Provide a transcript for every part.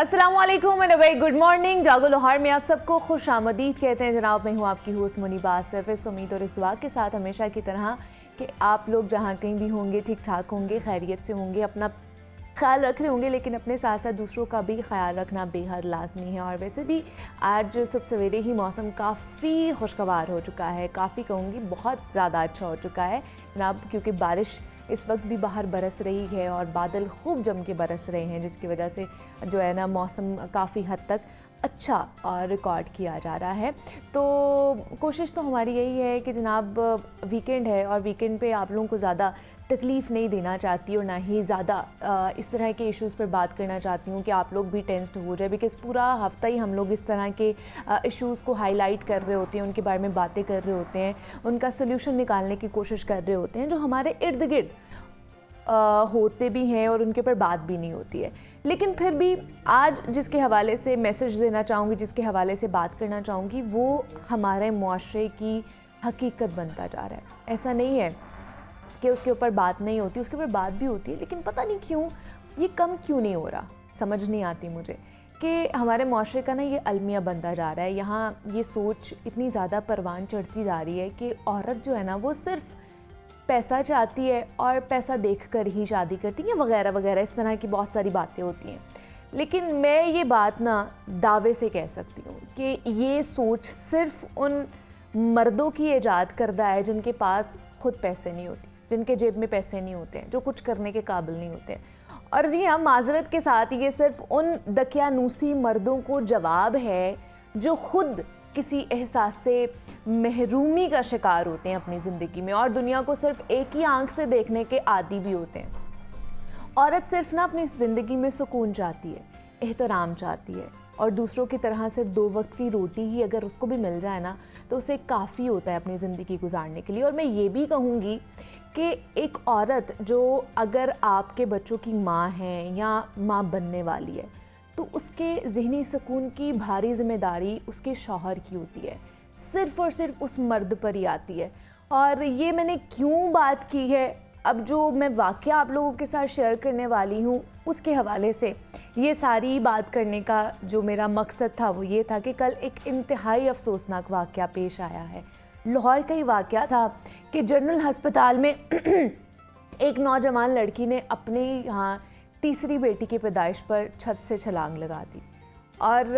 अस्सलाम वालेकुम and very good morning. जागो लाहौर में आप सबको खुश आमदीद कहते हैं जनाब। मैं हूँ आपकी होस्ट मुनीबा आसिफ। इस उम्मीद और इस दुआ के साथ हमेशा की तरह कि आप लोग जहाँ कहीं भी होंगे ठीक ठाक होंगे, खैरियत से होंगे, अपना ख्याल रख रहे होंगे, लेकिन अपने साथ साथ दूसरों का भी ख्याल रखना बेहद लाजमी है। और वैसे भी आज सुबह सवेरे ही मौसम काफ़ी खुशगवार हो चुका है, काफ़ी कहूँगी बहुत ज़्यादा अच्छा हो चुका है जनाब, क्योंकि बारिश इस वक्त भी बाहर बरस रही है और बादल खूब जम के बरस रहे हैं, जिसकी वजह से जो है ना मौसम काफ़ी हद तक अच्छा रिकॉर्ड किया जा रहा है। तो कोशिश तो हमारी यही है कि जनाब वीकेंड है और वीकेंड पे आप लोगों को ज़्यादा तकलीफ़ नहीं देना चाहती और ना ही ज़्यादा इस तरह के इश्यूज़ पर बात करना चाहती हूँ कि आप लोग भी टेंस्ड हो जाए, बिकॉज़ पूरा हफ्ता ही हम लोग इस तरह के इश्यूज़ को हाईलाइट कर रहे होते हैं, उनके बारे में बातें कर रहे होते हैं, उनका सल्यूशन निकालने की कोशिश कर रहे होते हैं जो हमारे इर्द गिर्द होते भी हैं और उनके ऊपर बात भी नहीं होती है। लेकिन फिर भी आज जिसके हवाले से मैसेज देना चाहूँगी, जिसके हवाले से बात करना चाहूँगी, वो हमारे मुआशरे की हकीकत बनता जा रहा है। ऐसा नहीं है कि उसके ऊपर बात नहीं होती, उसके ऊपर बात भी होती है, लेकिन पता नहीं क्यों ये कम क्यों नहीं हो रहा, समझ नहीं आती मुझे कि हमारे मुआशरे का ना ये अलमिया बनता जा रहा है। यहाँ ये सोच इतनी ज़्यादा परवान चढ़ती जा रही है कि औरत जो है ना वो सिर्फ पैसा चाहती है और पैसा देखकर ही शादी करती है वगैरह वगैरह, इस तरह की बहुत सारी बातें होती हैं। लेकिन मैं ये बात ना दावे से कह सकती हूँ कि ये सोच सिर्फ उन मर्दों की ईजाद करदा है जिनके पास खुद पैसे नहीं होते, जिनके जेब में पैसे नहीं होते हैं, जो कुछ करने के काबिल नहीं होते हैं। और जी हाँ, माजरत के साथ ये सिर्फ उन दकियानूसी मर्दों को जवाब है जो खुद किसी एहसास से महरूमी का शिकार होते हैं अपनी ज़िंदगी में और दुनिया को सिर्फ एक ही आंख से देखने के आदी भी होते हैं। औरत सिर्फ ना अपनी ज़िंदगी में सुकून चाहती है, एहतराम चाहती है और दूसरों की तरह सिर्फ 2 वक्त की रोटी ही अगर उसको भी मिल जाए ना तो उसे काफ़ी होता है अपनी ज़िंदगी गुजारने के लिए। और मैं ये भी कहूँगी कि एक औरत जो अगर आपके बच्चों की माँ है या माँ बनने वाली है तो उसके ज़हनी सुकून की भारी जिम्मेदारी उसके शौहर की होती है, सिर्फ़ और सिर्फ उस मर्द पर ही आती है। और ये मैंने क्यों बात की है, अब जो मैं वाक़या आप लोगों के साथ शेयर करने वाली हूँ उसके हवाले से ये सारी बात करने का जो मेरा मकसद था वो ये था कि कल एक इंतहाई अफसोसनाक वाक़या पेश आया है। लाहौर का ही वाक़या था कि जनरल हस्पताल में एक नौजवान लड़की ने अपने यहाँ तीसरी बेटी की पैदाइश पर छत से छलांग लगा दी। और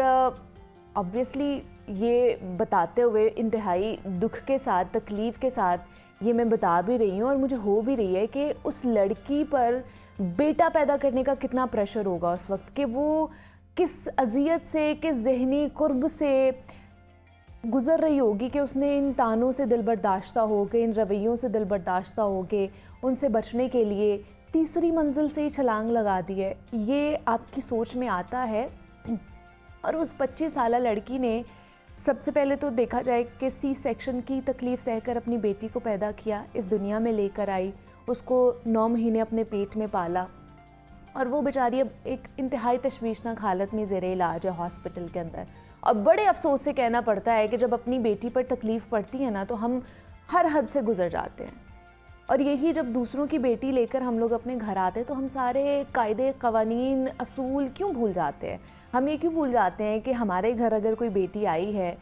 ऑब्वियसली ये बताते हुए इंतहाई दुख के साथ, तकलीफ़ के साथ ये मैं बता भी रही हूँ और मुझे हो भी रही है कि उस लड़की पर बेटा पैदा करने का कितना प्रेशर होगा उस वक्त, कि वो किस अज़ियत से, किस ज़हनी कुर्ब से गुज़र रही होगी कि उसने इन तानों से दिल बर्दाश्ता हो के, इन रवैयों से दिल बर्दाश्ता हो के उनसे बचने के लिए तीसरी मंजिल से ही छलांग लगा दी है। ये आपकी सोच में आता है। और उस 25 साला लड़की ने सबसे पहले तो देखा जाए कि सी सेक्शन की तकलीफ़ सहकर अपनी बेटी को पैदा किया, इस दुनिया में लेकर आई, उसको 9 महीने अपने पेट में पाला और वो बेचारी अब एक इंतहाई तशवीशनाक हालत में ज़ेरे इलाज है हॉस्पिटल के अंदर। और बड़े अफसोस से कहना पड़ता है कि जब अपनी बेटी पर तकलीफ़ पड़ती है ना तो हम हर हद से गुजर जाते हैं। और यही जब दूसरों की बेटी लेकर हम लोग अपने घर आते हैं तो हम सारे कायदे, क़वानीन, असूल क्यों भूल जाते हैं। हम ये क्यों भूल जाते हैं कि हमारे घर अगर कोई बेटी आई है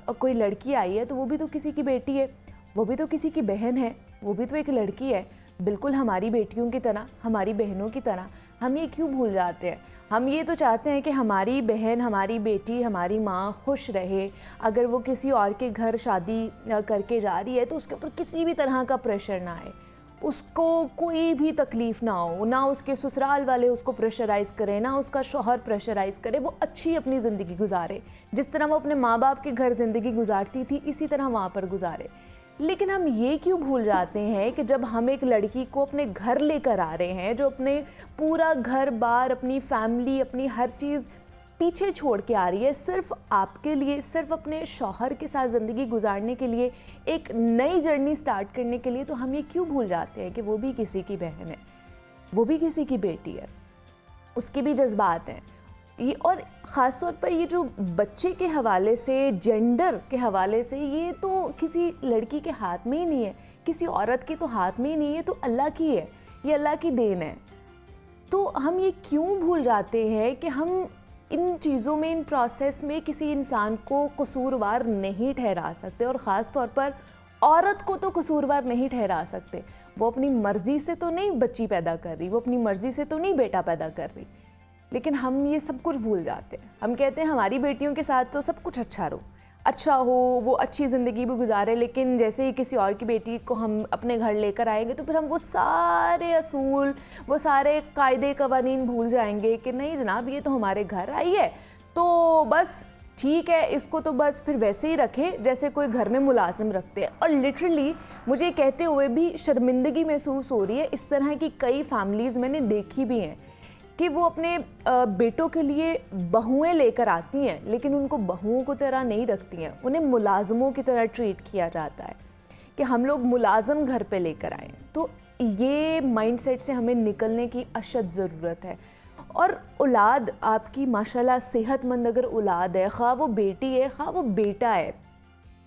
और कोई लड़की आई है तो वो भी तो किसी की बेटी है, वो भी तो किसी की बहन है, वो भी तो एक लड़की है, बिल्कुल हमारी बेटियों की तरह, हमारी बहनों की तरह। हम ये क्यों भूल जाते हैं। हम ये तो चाहते हैं कि हमारी बहन, हमारी बेटी, हमारी माँ खुश रहे। अगर वो किसी और के घर शादी करके जा रही है तो उसके ऊपर किसी भी तरह का प्रेशर ना आए, उसको कोई भी तकलीफ़ ना हो, ना उसके ससुराल वाले उसको प्रेशराइज़ करें, ना उसका शौहर प्रेशराइज़ करे, वो अच्छी अपनी ज़िंदगी गुजारे, जिस तरह वो अपने माँ बाप के घर ज़िंदगी गुजारती थी इसी तरह वहाँ पर गुजारे। लेकिन हम ये क्यों भूल जाते हैं कि जब हम एक लड़की को अपने घर लेकर आ रहे हैं, जो अपने पूरा घर बार, अपनी फैमिली, अपनी हर चीज़ पीछे छोड़ के आ रही है सिर्फ आपके लिए, सिर्फ अपने शौहर के साथ ज़िंदगी गुजारने के लिए, एक नई जर्नी स्टार्ट करने के लिए, तो हम ये क्यों भूल जाते हैं कि वो भी किसी की बहन है, वो भी किसी की बेटी है, उसके भी जज्बात हैं। ये और ख़ास तौर पर ये जो बच्चे के हवाले से, जेंडर के हवाले से, ये तो किसी लड़की के हाथ में ही नहीं है, किसी औरत के तो हाथ में ही नहीं है, तो अल्लाह की है, ये अल्लाह की देन है। तो हम ये क्यों भूल जाते हैं कि हम इन चीज़ों में, इन प्रोसेस में किसी इंसान को कसूरवार नहीं ठहरा सकते, और ख़ास तौर पर औरत को तो कसूरवार नहीं ठहरा सकते। वो अपनी मर्ज़ी से तो नहीं बच्ची पैदा कर रही, वो अपनी मर्ज़ी से तो नहीं बेटा पैदा कर रही, लेकिन हम ये सब कुछ भूल जाते हैं। हम कहते हैं हमारी बेटियों के साथ तो सब कुछ अच्छा हो, वो अच्छी ज़िंदगी भी गुजारे, लेकिन जैसे ही किसी और की बेटी को हम अपने घर लेकर आएंगे तो फिर हम वो सारे असूल, वो सारे कायदे कवानीन भूल जाएंगे कि नहीं जनाब, ये तो हमारे घर आई है तो बस ठीक है, इसको तो बस फिर वैसे ही रखें जैसे कोई घर में मुलाजिम रखते हैं। और लिटरली मुझे कहते हुए भी शर्मिंदगी महसूस हो रही है। इस तरह की कई फैमिलीज़ मैंने देखी भी हैं कि वो अपने बेटों के लिए बहुएं लेकर आती हैं, लेकिन उनको बहुओं को तरह नहीं रखती हैं, उन्हें मुलाजमों की तरह ट्रीट किया जाता है कि हम लोग मुलाजम घर पे लेकर आएँ। तो ये माइंडसेट से हमें निकलने की अशद ज़रूरत है। और औलाद आपकी माशाल्लाह सेहतमंद अगर औलाद है, खा वो बेटी है खा वो बेटा है,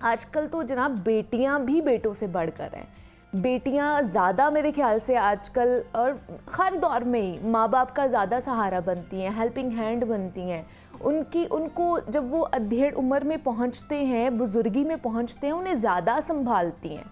आजकल तो जनाब बेटियां भी बेटों से बढ़कर हैं। बेटियां ज़्यादा मेरे ख्याल से आजकल और हर दौर में ही माँ बाप का ज़्यादा सहारा बनती हैं, हेल्पिंग हैंड बनती हैं। उनको जब वो अधेड़ उम्र में पहुँचते हैं, बुजुर्गी में पहुँचते हैं, उन्हें ज़्यादा संभालती हैं।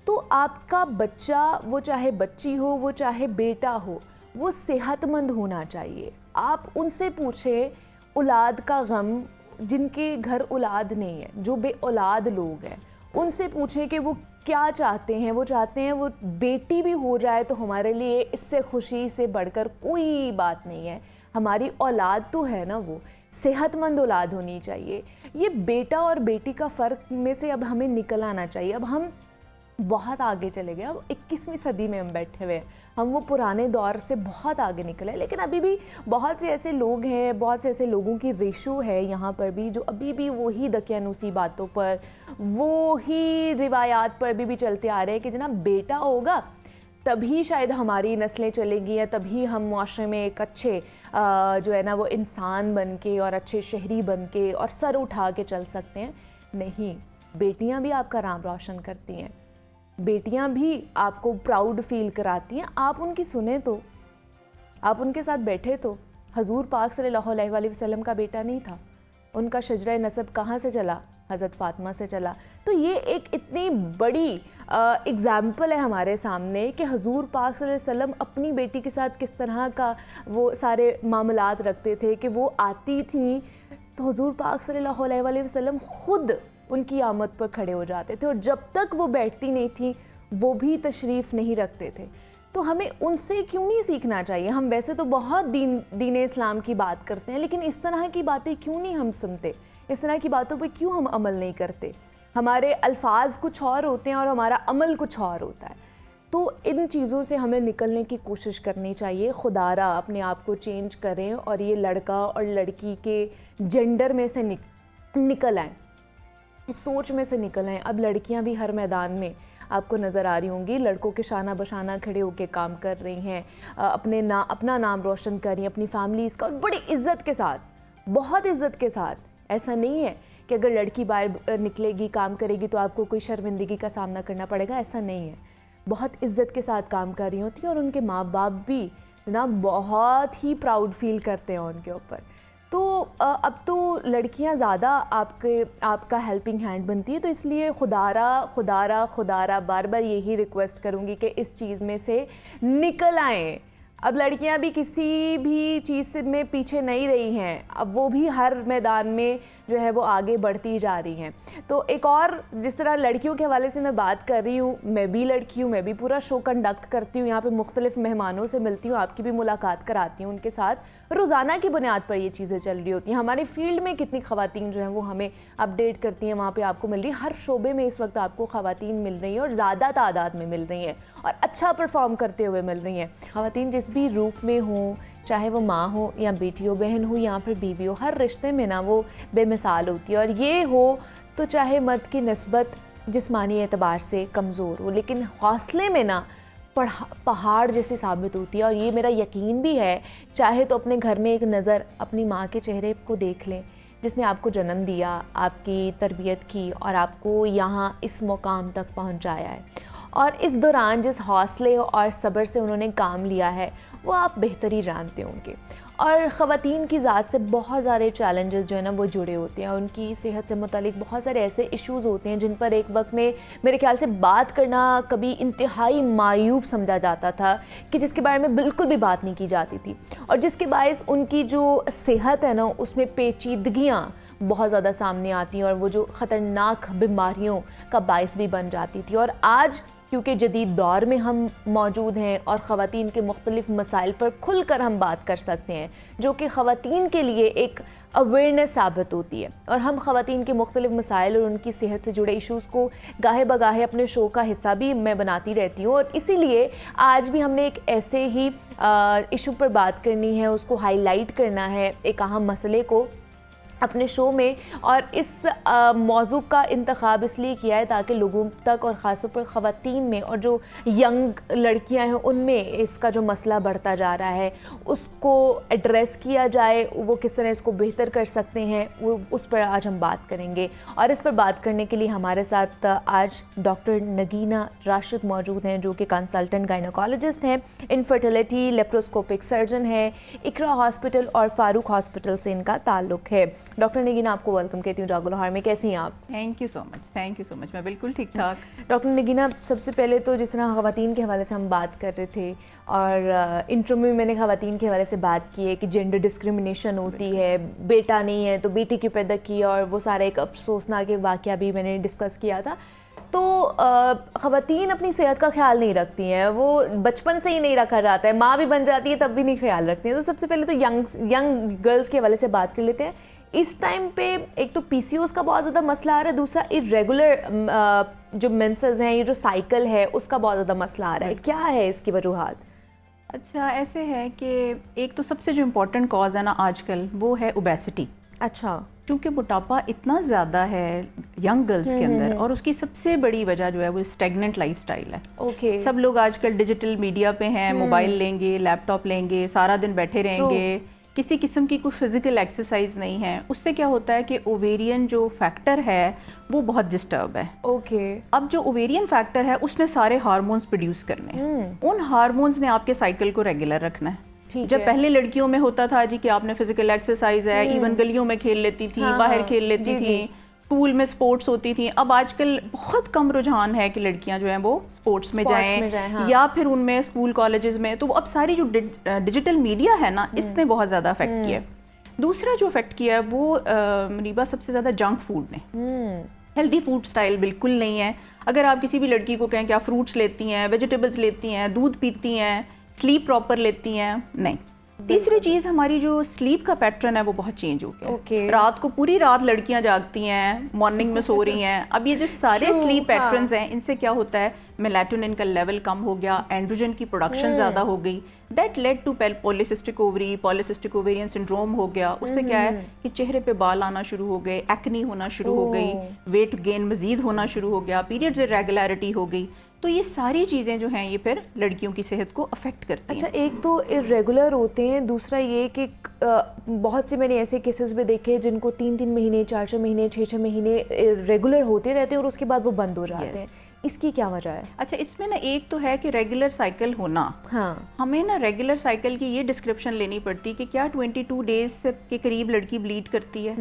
तो आपका बच्चा, वो चाहे बच्ची हो, वो चाहे बेटा हो, वो सेहतमंद होना चाहिए। आप उनसे पूछें औलाद का गम, जिनके घर औलाद नहीं है, जो बे औलाद लोग हैं, उनसे पूछें कि वो क्या चाहते हैं। वो चाहते हैं वो बेटी भी हो जाए तो हमारे लिए इससे खुशी से बढ़कर कोई बात नहीं है। हमारी औलाद तो है ना, वो सेहतमंद औलाद होनी चाहिए। ये बेटा और बेटी का फ़र्क में से अब हमें निकल आना चाहिए। अब हम बहुत आगे चले गए, अब 21वीं सदी में हम बैठे हुए हैं, हम वो पुराने दौर से बहुत आगे निकले, लेकिन अभी भी बहुत से ऐसे लोग हैं, बहुत से ऐसे लोगों की रेशो है यहाँ पर भी जो अभी भी वही दकियानूसी बातों पर, वो ही रिवायात पर अभी भी चलते आ रहे हैं कि जनाब बेटा होगा तभी शायद हमारी नस्लें चलेंगी, या तभी हम मुआशरे में एक अच्छे जो है ना वो इंसान बन के और अच्छे शहरी बन के और सर उठा के चल सकते हैं। नहीं, बेटियाँ भी आपका नाम रोशन करती हैं, बेटियां भी आपको प्राउड फील कराती हैं। आप उनकी सुने तो, आप उनके साथ बैठे तो। हजूर पाक सल्लल्लाहु अलैहि वसल्लम का बेटा नहीं था, उनका शजरा नसब कहाँ से चला? हज़रत फ़ातिमा से चला। तो ये एक इतनी बड़ी एग्ज़ाम्पल है हमारे सामने कि हजूर पाक सल्लल्लाहु अलैहि वसल्लम अपनी बेटी के साथ किस तरह का वो सारे मामलात रखते थे कि वो आती थी तो हजूर पाक सल्लल्लाहु अलैहि वसल्लम ख़ुद उनकी आमद पर खड़े हो जाते थे, और जब तक वो बैठती नहीं थी वो भी तशरीफ़ नहीं रखते थे। तो हमें उनसे क्यों नहीं सीखना चाहिए? हम वैसे तो बहुत दीन इस्लाम की बात करते हैं, लेकिन इस तरह की बातें क्यों नहीं हम सुनते? इस तरह की बातों पे क्यों हम अमल नहीं करते? हमारे अल्फाज कुछ और होते हैं और हमारा अमल कुछ और होता है। तो इन चीज़ों से हमें निकलने की कोशिश करनी चाहिए। खुदारा अपने आप को चेंज करें और ये लड़का और लड़की के जेंडर में से निकल आएँ, इस सोच में से निकल आएँ। अब लड़कियां भी हर मैदान में आपको नज़र आ रही होंगी, लड़कों के शाना बशाना खड़े होकर काम कर रही हैं, अपना नाम रोशन कर रही हैं, अपनी फैमिलीज़ का, और बड़ी इज़्ज़त के साथ, बहुत इज़्ज़त के साथ। ऐसा नहीं है कि अगर लड़की बाहर निकलेगी काम करेगी तो आपको कोई शर्मिंदगी का सामना करना पड़ेगा, ऐसा नहीं है। बहुत इज़्ज़त के साथ काम कर रही होती हैं और उनके माँ बाप भी जनाब बहुत ही प्राउड फील करते हैं उनके ऊपर। तो अब तो लड़कियां ज़्यादा आपका हेल्पिंग हैंड बनती है। तो इसलिए खुदारा बार बार यही रिक्वेस्ट करूँगी कि इस चीज़ में से निकल आएँ। अब लड़कियां भी किसी भी चीज़ से में पीछे नहीं रही हैं, अब वो भी हर मैदान में जो है वो आगे बढ़ती जा रही हैं। तो एक और, जिस तरह लड़कियों के हवाले से मैं बात कर रही हूँ, मैं भी लड़की हूँ, मैं भी पूरा शो कंडक्ट करती हूँ, यहाँ पे मुख्तलिफ मेहमानों से मिलती हूँ, आपकी भी मुलाकात कराती हूँ उनके साथ। रोज़ाना की बुनियाद पर ये चीज़ें चल रही होती हैं। हमारे फील्ड में कितनी ख़वातीन जो हैं वो हमें अपडेट करती हैं, वहाँ पर आपको मिल रही है। हर शोबे में इस वक्त आपको ख़वातीन मिल रही हैं और ज़्यादा तादाद में मिल रही हैं और अच्छा परफॉर्म करते हुए मिल रही हैं। ख़वातीन जिस भी रूप में हो, चाहे वो माँ हो या बेटी हो, बहन हो या फिर बीवी हो, हर रिश्ते में ना वो बेमिसाल होती है। और ये हो तो चाहे मर्द की निस्बत जिस्मानी एतबार से कमज़ोर हो, लेकिन हौसले में ना पहाड़ जैसी साबित होती है। और ये मेरा यकीन भी है, चाहे तो अपने घर में एक नज़र अपनी माँ के चेहरे को देख लें, जिसने आपको जन्म दिया, आपकी तरबियत की और आपको यहाँ इस मुकाम तक पहुँचाया है। और इस दौरान जिस हौसले और सब्र से उन्होंने काम लिया है वो आप बेहतर ही जानते होंगे। और ख़वातीन की ज़ात से बहुत सारे चैलेंजेस जो है ना वो जुड़े होते हैं, उनकी सेहत से मुतालिक बहुत सारे ऐसे इश्यूज़ होते हैं जिन पर एक वक्त में मेरे ख्याल से बात करना कभी इंतहाई मायूब समझा जाता था, कि जिसके बारे में बिल्कुल भी बात नहीं की जाती थी, और जिसके बायस उनकी जो सेहत है ना उसमें पेचीदगियाँ बहुत ज़्यादा सामने आती हैं और वो जो ख़तरनाक बीमारियों का बायस भी बन जाती थी। और आज क्योंकि जदीद दौर में हम मौजूद हैं और ख़वातीन के मुख्तलिफ़ मसाइल पर खुल कर हम बात कर सकते हैं, जो कि ख़वातीन के लिए एक अवेयरनेस साबित होती है, और हम ख़वातीन के मुख्तलिफ़ मसाइल और उनकी सेहत से जुड़े इशूज़ को गाहे बगाहे अपने शो का हिस्सा भी मैं बनाती रहती हूँ। और इसीलिए आज भी हमने एक ऐसे ही इशू पर बात करनी है, उसको हाईलाइट करना है, एक अहम मसले को अपने शो में। और इस मौजू का इंतखाब इसलिए किया है ताकि लोगों तक और ख़ासतौर पर ख़वातीन में और जो यंग लड़कियां हैं उनमें इसका जो मसला बढ़ता जा रहा है उसको एड्रेस किया जाए, वो किस तरह इसको बेहतर कर सकते हैं, वो उस पर आज हम बात करेंगे। और इस पर बात करने के लिए हमारे साथ आज डॉक्टर नगीना राशिद मौजूद हैं, जो कि कंसल्टेंट गायनोकोलॉजिस्ट हैं, इनफर्टिलिटी लेप्रोस्कोपिक सर्जन हैं, इकरा हॉस्पिटल और फ़ारूक हॉस्पिटल से इनका ताल्लुक़ है। डॉक्टर नगीना, आपको वेलकम कहती हूँ जागो लाहौर में। कैसी हैं आप? थैंक यू सो मच, मैं बिल्कुल ठीक ठाक। डॉक्टर नगीना, सबसे पहले तो जिस तरह ख़वातीन के हवाले से हम बात कर रहे थे और इंट्रो में मैंने ख़वातीन के हवाले से बात की है कि जेंडर डिस्क्रिमिनेशन होती है, बेटा नहीं है तो बेटी क्यों पैदा की, और वो सारा एक अफसोसनाक वाक़या भी मैंने डिस्कस किया था। तो ख़वातीन अपनी सेहत का ख्याल नहीं रखती हैं, वो बचपन से ही नहीं रखा जाता है, माँ भी बन जाती है तब भी नहीं ख्याल रखती हैं। तो सबसे पहले तो यंग गर्ल्स के हवाले से बात कर लेते हैं। इस टाइम पे एक तो पीसीओएस का बहुत ज़्यादा मसला आ रहा है, दूसरा इरेगुलर जो मेंसेस हैं, ये जो साइकिल है उसका बहुत ज़्यादा मसला आ रहा है। क्या है इसकी वजूहात? अच्छा, ऐसे है कि एक तो सबसे जो इम्पोर्टेंट कॉज है ना आजकल वो है ओबेसिटी। अच्छा, क्योंकि मोटापा इतना ज़्यादा है यंग गर्ल्स के अंदर, और उसकी सबसे बड़ी वजह जो है वो स्टेगनेंट लाइफस्टाइल है। ओके। सब लोग आजकल डिजिटल मीडिया पे हैं, मोबाइल लेंगे, लैपटॉप लेंगे, सारा दिन बैठे रहेंगे, किसी किस्म की कोई फिजिकल एक्सरसाइज नहीं है। उससे क्या होता है कि ओवेरियन जो फैक्टर है वो बहुत डिस्टर्ब है। ओके। अब जो ओवेरियन फैक्टर है उसने सारे हार्मोन्स प्रोड्यूस करने हैं, उन हार्मोन्स ने आपके साइकिल को रेगुलर रखना है। जब पहले लड़कियों में होता था जी कि आपने फिजिकल एक्सरसाइज है, इवन गलियों में खेल लेती थी, बाहर खेल लेती थी, स्कूल में स्पोर्ट्स होती थी। अब आजकल बहुत कम रुझान है कि लड़कियां जो हैं वो स्पोर्ट्स में जाएं, हाँ। या फिर उनमें स्कूल कॉलेजेस में। तो अब सारी जो डिजिटल मीडिया है ना, इसने बहुत ज़्यादा अफेक्ट किया है। दूसरा जो अफेक्ट किया है वो मुनीबा सबसे ज़्यादा जंक फूड ने। हेल्दी फूड स्टाइल बिल्कुल नहीं है। अगर आप किसी भी लड़की को कहें कि आप फ्रूट्स लेती हैं, वेजिटेबल्स लेती हैं, दूध पीती हैं, स्लीप प्रॉपर लेती हैं, नहीं। तीसरी चीज़, हमारी जो स्लीप का पैटर्न है वो बहुत चेंज हो गया। रात को पूरी रात लड़कियां जागती हैं, मॉर्निंग में सो रही हैं। अब ये जो सारे स्लीप पैटर्न्स हैं, इनसे क्या होता है, मेलाटोनिन का लेवल कम हो गया, एंड्रोजन की प्रोडक्शन ज़्यादा हो गई। That led to polycystic ovary, polycystic ovarian syndrome हो गया। उससे क्या है कि चेहरे पे बाल आना शुरू हो गए, एक्नी होना शुरू हो गई, वेट गेन मजीद होना शुरू हो गया, पीरियड्स इरेगुलरिटी हो गई। तो ये सारी चीज़ें जो हैं ये फिर लड़कियों की सेहत को अफेक्ट करती हैं। अच्छा, एक तो इरेगुलर होते हैं, दूसरा ये कि बहुत से मैंने ऐसे केसेस भी देखे जिनको 3-3 महीने, 4-4 महीने, 6-6 महीने रेगुलर होते रहते हैं और उसके बाद वो बंद हो जाते हैं। इसकी क्या वजह है? अच्छा, इसमें ना एक तो है कि रेगुलर साइकिल होना। हाँ, हमें ना रेगुलर साइकिल की ये डिस्क्रिप्शन लेनी पड़ती है कि क्या 22 डेज के करीब लड़की ब्लीड करती है,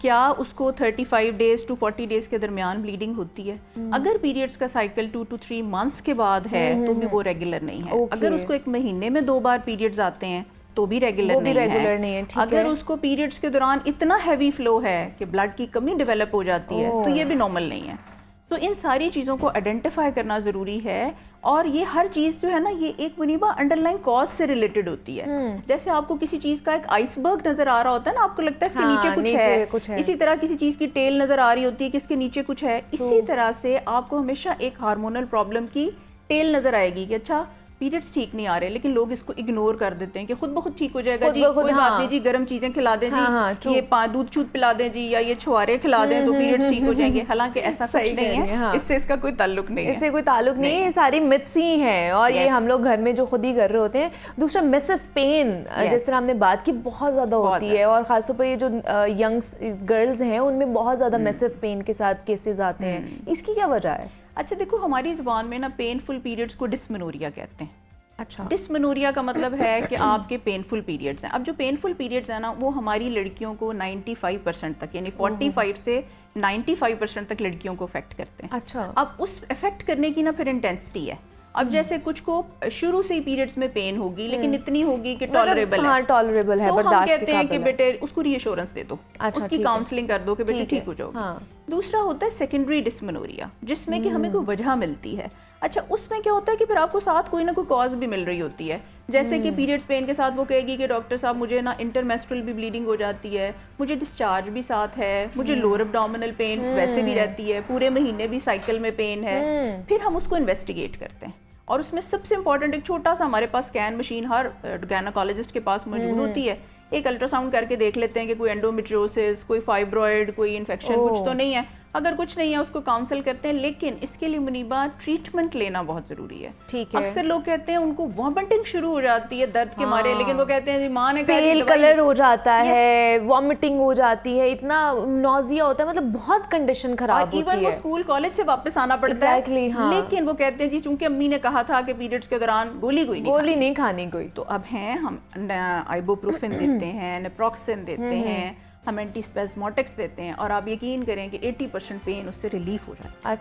क्या उसको 35 डेज टू 40 डेज के दरमियान ब्लीडिंग होती है। अगर पीरियड्स का साइकिल 2 to 3 मंथ्स के बाद है तो भी वो रेगुलर नहीं है। अगर उसको एक महीने में 2 बार पीरियड्स आते हैं तो भी रेगुलर नहीं है। अगर उसको पीरियड्स के दौरान इतना हैवी फ्लो है कि ब्लड की कमी डेवलप हो जाती है तो ये भी नॉर्मल नहीं है। तो इन सारी चीज़ों को आइडेंटिफाई करना ज़रूरी है। और ये हर चीज़ जो है ना, ये एक मुनीबा अंडरलाइन कॉज से रिलेटेड होती है। जैसे आपको किसी चीज़ का एक आइसबर्ग नज़र आ रहा होता है ना, आपको लगता है इसके नीचे कुछ है। इसी तरह किसी चीज़ की टेल नज़र आ रही होती है कि इसके नीचे कुछ है। इसी तरह से आपको हमेशा एक हार्मोनल प्रॉब्लम की टेल नज़र आएगी कि अच्छा पीरियड्स ठीक नहीं आ रहे, लेकिन लोग इसको इग्नोर कर देते हैं कि खुद ब खुद ठीक हो जाएगा जी, कोई बात नहीं जी, गर्म चीजें खिला दें जी, ये दूध छूत पिला दें जी, या ये छुआरे खिला दें तो पीरियड्स ठीक हो जाएंगे। हालांकि ऐसा कुछ नहीं है, इससे इसका कोई ताल्लुक नहीं है, इससे कोई ताल्लुक नहीं है। ये सारी मिथ्स ही हैं और ये हम लोग घर में जो खुद ही कर रहे होते हैं। दूसरा, मैसिव पेन, जिस तरह हमने बात की, बहुत ज्यादा होती है और खासतौर पर ये जो यंग गर्ल्स हैं उनमें बहुत ज्यादा मैसिव पेन के साथ केसेस आते हैं। इसकी क्या वजह है? अच्छा देखो, हमारी ज़ुबान में ना पेनफुल पीरियड्स को डिस्मेनोरिया कहते हैं। अच्छा, डिस्मेनोरिया का मतलब है कि आपके पेनफुल पीरियड्स हैं। अब जो पेनफुल पीरियड्स हैं ना, वो हमारी लड़कियों को 95% तक, यानी 45 से 95% तक लड़कियों को अफेक्ट करते हैं। अच्छा, अब उस अफेक्ट करने की ना फिर इंटेंसिटी है। अब जैसे कुछ को शुरू से ही पीरियड्स में पेन होगी, लेकिन इतनी होगी कि टॉलरेबल है। हाँ, टॉलरेबल है, तो हम बर्दाश्त के कहते हैं कि काबिल है। बेटे उसको रीअश्योरेंस दे दो, अच्छा, उसकी ठीक है। काउंसलिंग कर दो कि बेटे ठीक है, ठीक हो जाओगे। हाँ। दूसरा होता है सेकेंडरी डिस्मेनोरिया, जिसमें कि हमें कोई वजह मिलती है। अच्छा, उसमें क्या होता है कि फिर आपको साथ कोई ना कोई कॉज भी मिल रही होती है। जैसे कि पीरियड्स पेन के साथ वो कहेगी कि डॉक्टर साहब मुझे ना इंटरमेस्ट्रुअल भी ब्लीडिंग हो जाती है, मुझे डिस्चार्ज भी साथ है, मुझे लोअर एब्डोमिनल पेन वैसे भी रहती है, पूरे महीने भी साइकिल में पेन है। फिर हम उसको इन्वेस्टिगेट करते हैं, और उसमें सबसे इंपॉर्टेंट एक छोटा सा हमारे पास स्कैन मशीन हर गायनेकोलॉजिस्ट के पास मौजूद होती है। एक अल्ट्रासाउंड करके देख लेते हैं कि कोई एंडोमेट्रियोसिस, कोई फाइब्रॉइड, कोई इन्फेक्शन कुछ तो नहीं है। अगर कुछ नहीं है उसको काउंसल करते हैं, लेकिन इसके लिए मुनीबा ट्रीटमेंट लेना बहुत जरूरी है। ठीक है। अक्सर लोग कहते हैं उनको वॉमिटिंग शुरू हो जाती है दर्द के मारे, लेकिन वो कहते हैं जी माँ ने कहा पेल कि दवाई- कलर हो जाता है, वॉमिटिंग हो जाती है, इतना नौजिया होता है, मतलब बहुत कंडीशन खराब और इवन होती वो है। स्कूल कॉलेज से वापस आना पड़ता Exactly, है। हाँ। लेकिन वो कहते हैं जी चूंकि अम्मी ने कहा था कि पीरियड्स के दौरान गोली कोई नहीं गोली नहीं खानी कोई। तो अब हैं हम आइबोप्रोफिन देते हैं, नेप्रोक्सिन देते हैं, हम एंटीस्पेस्मोटिक्स देते हैं, और आप यकीन करें कि 80% पेन उससे रिलीफ हो जाता है।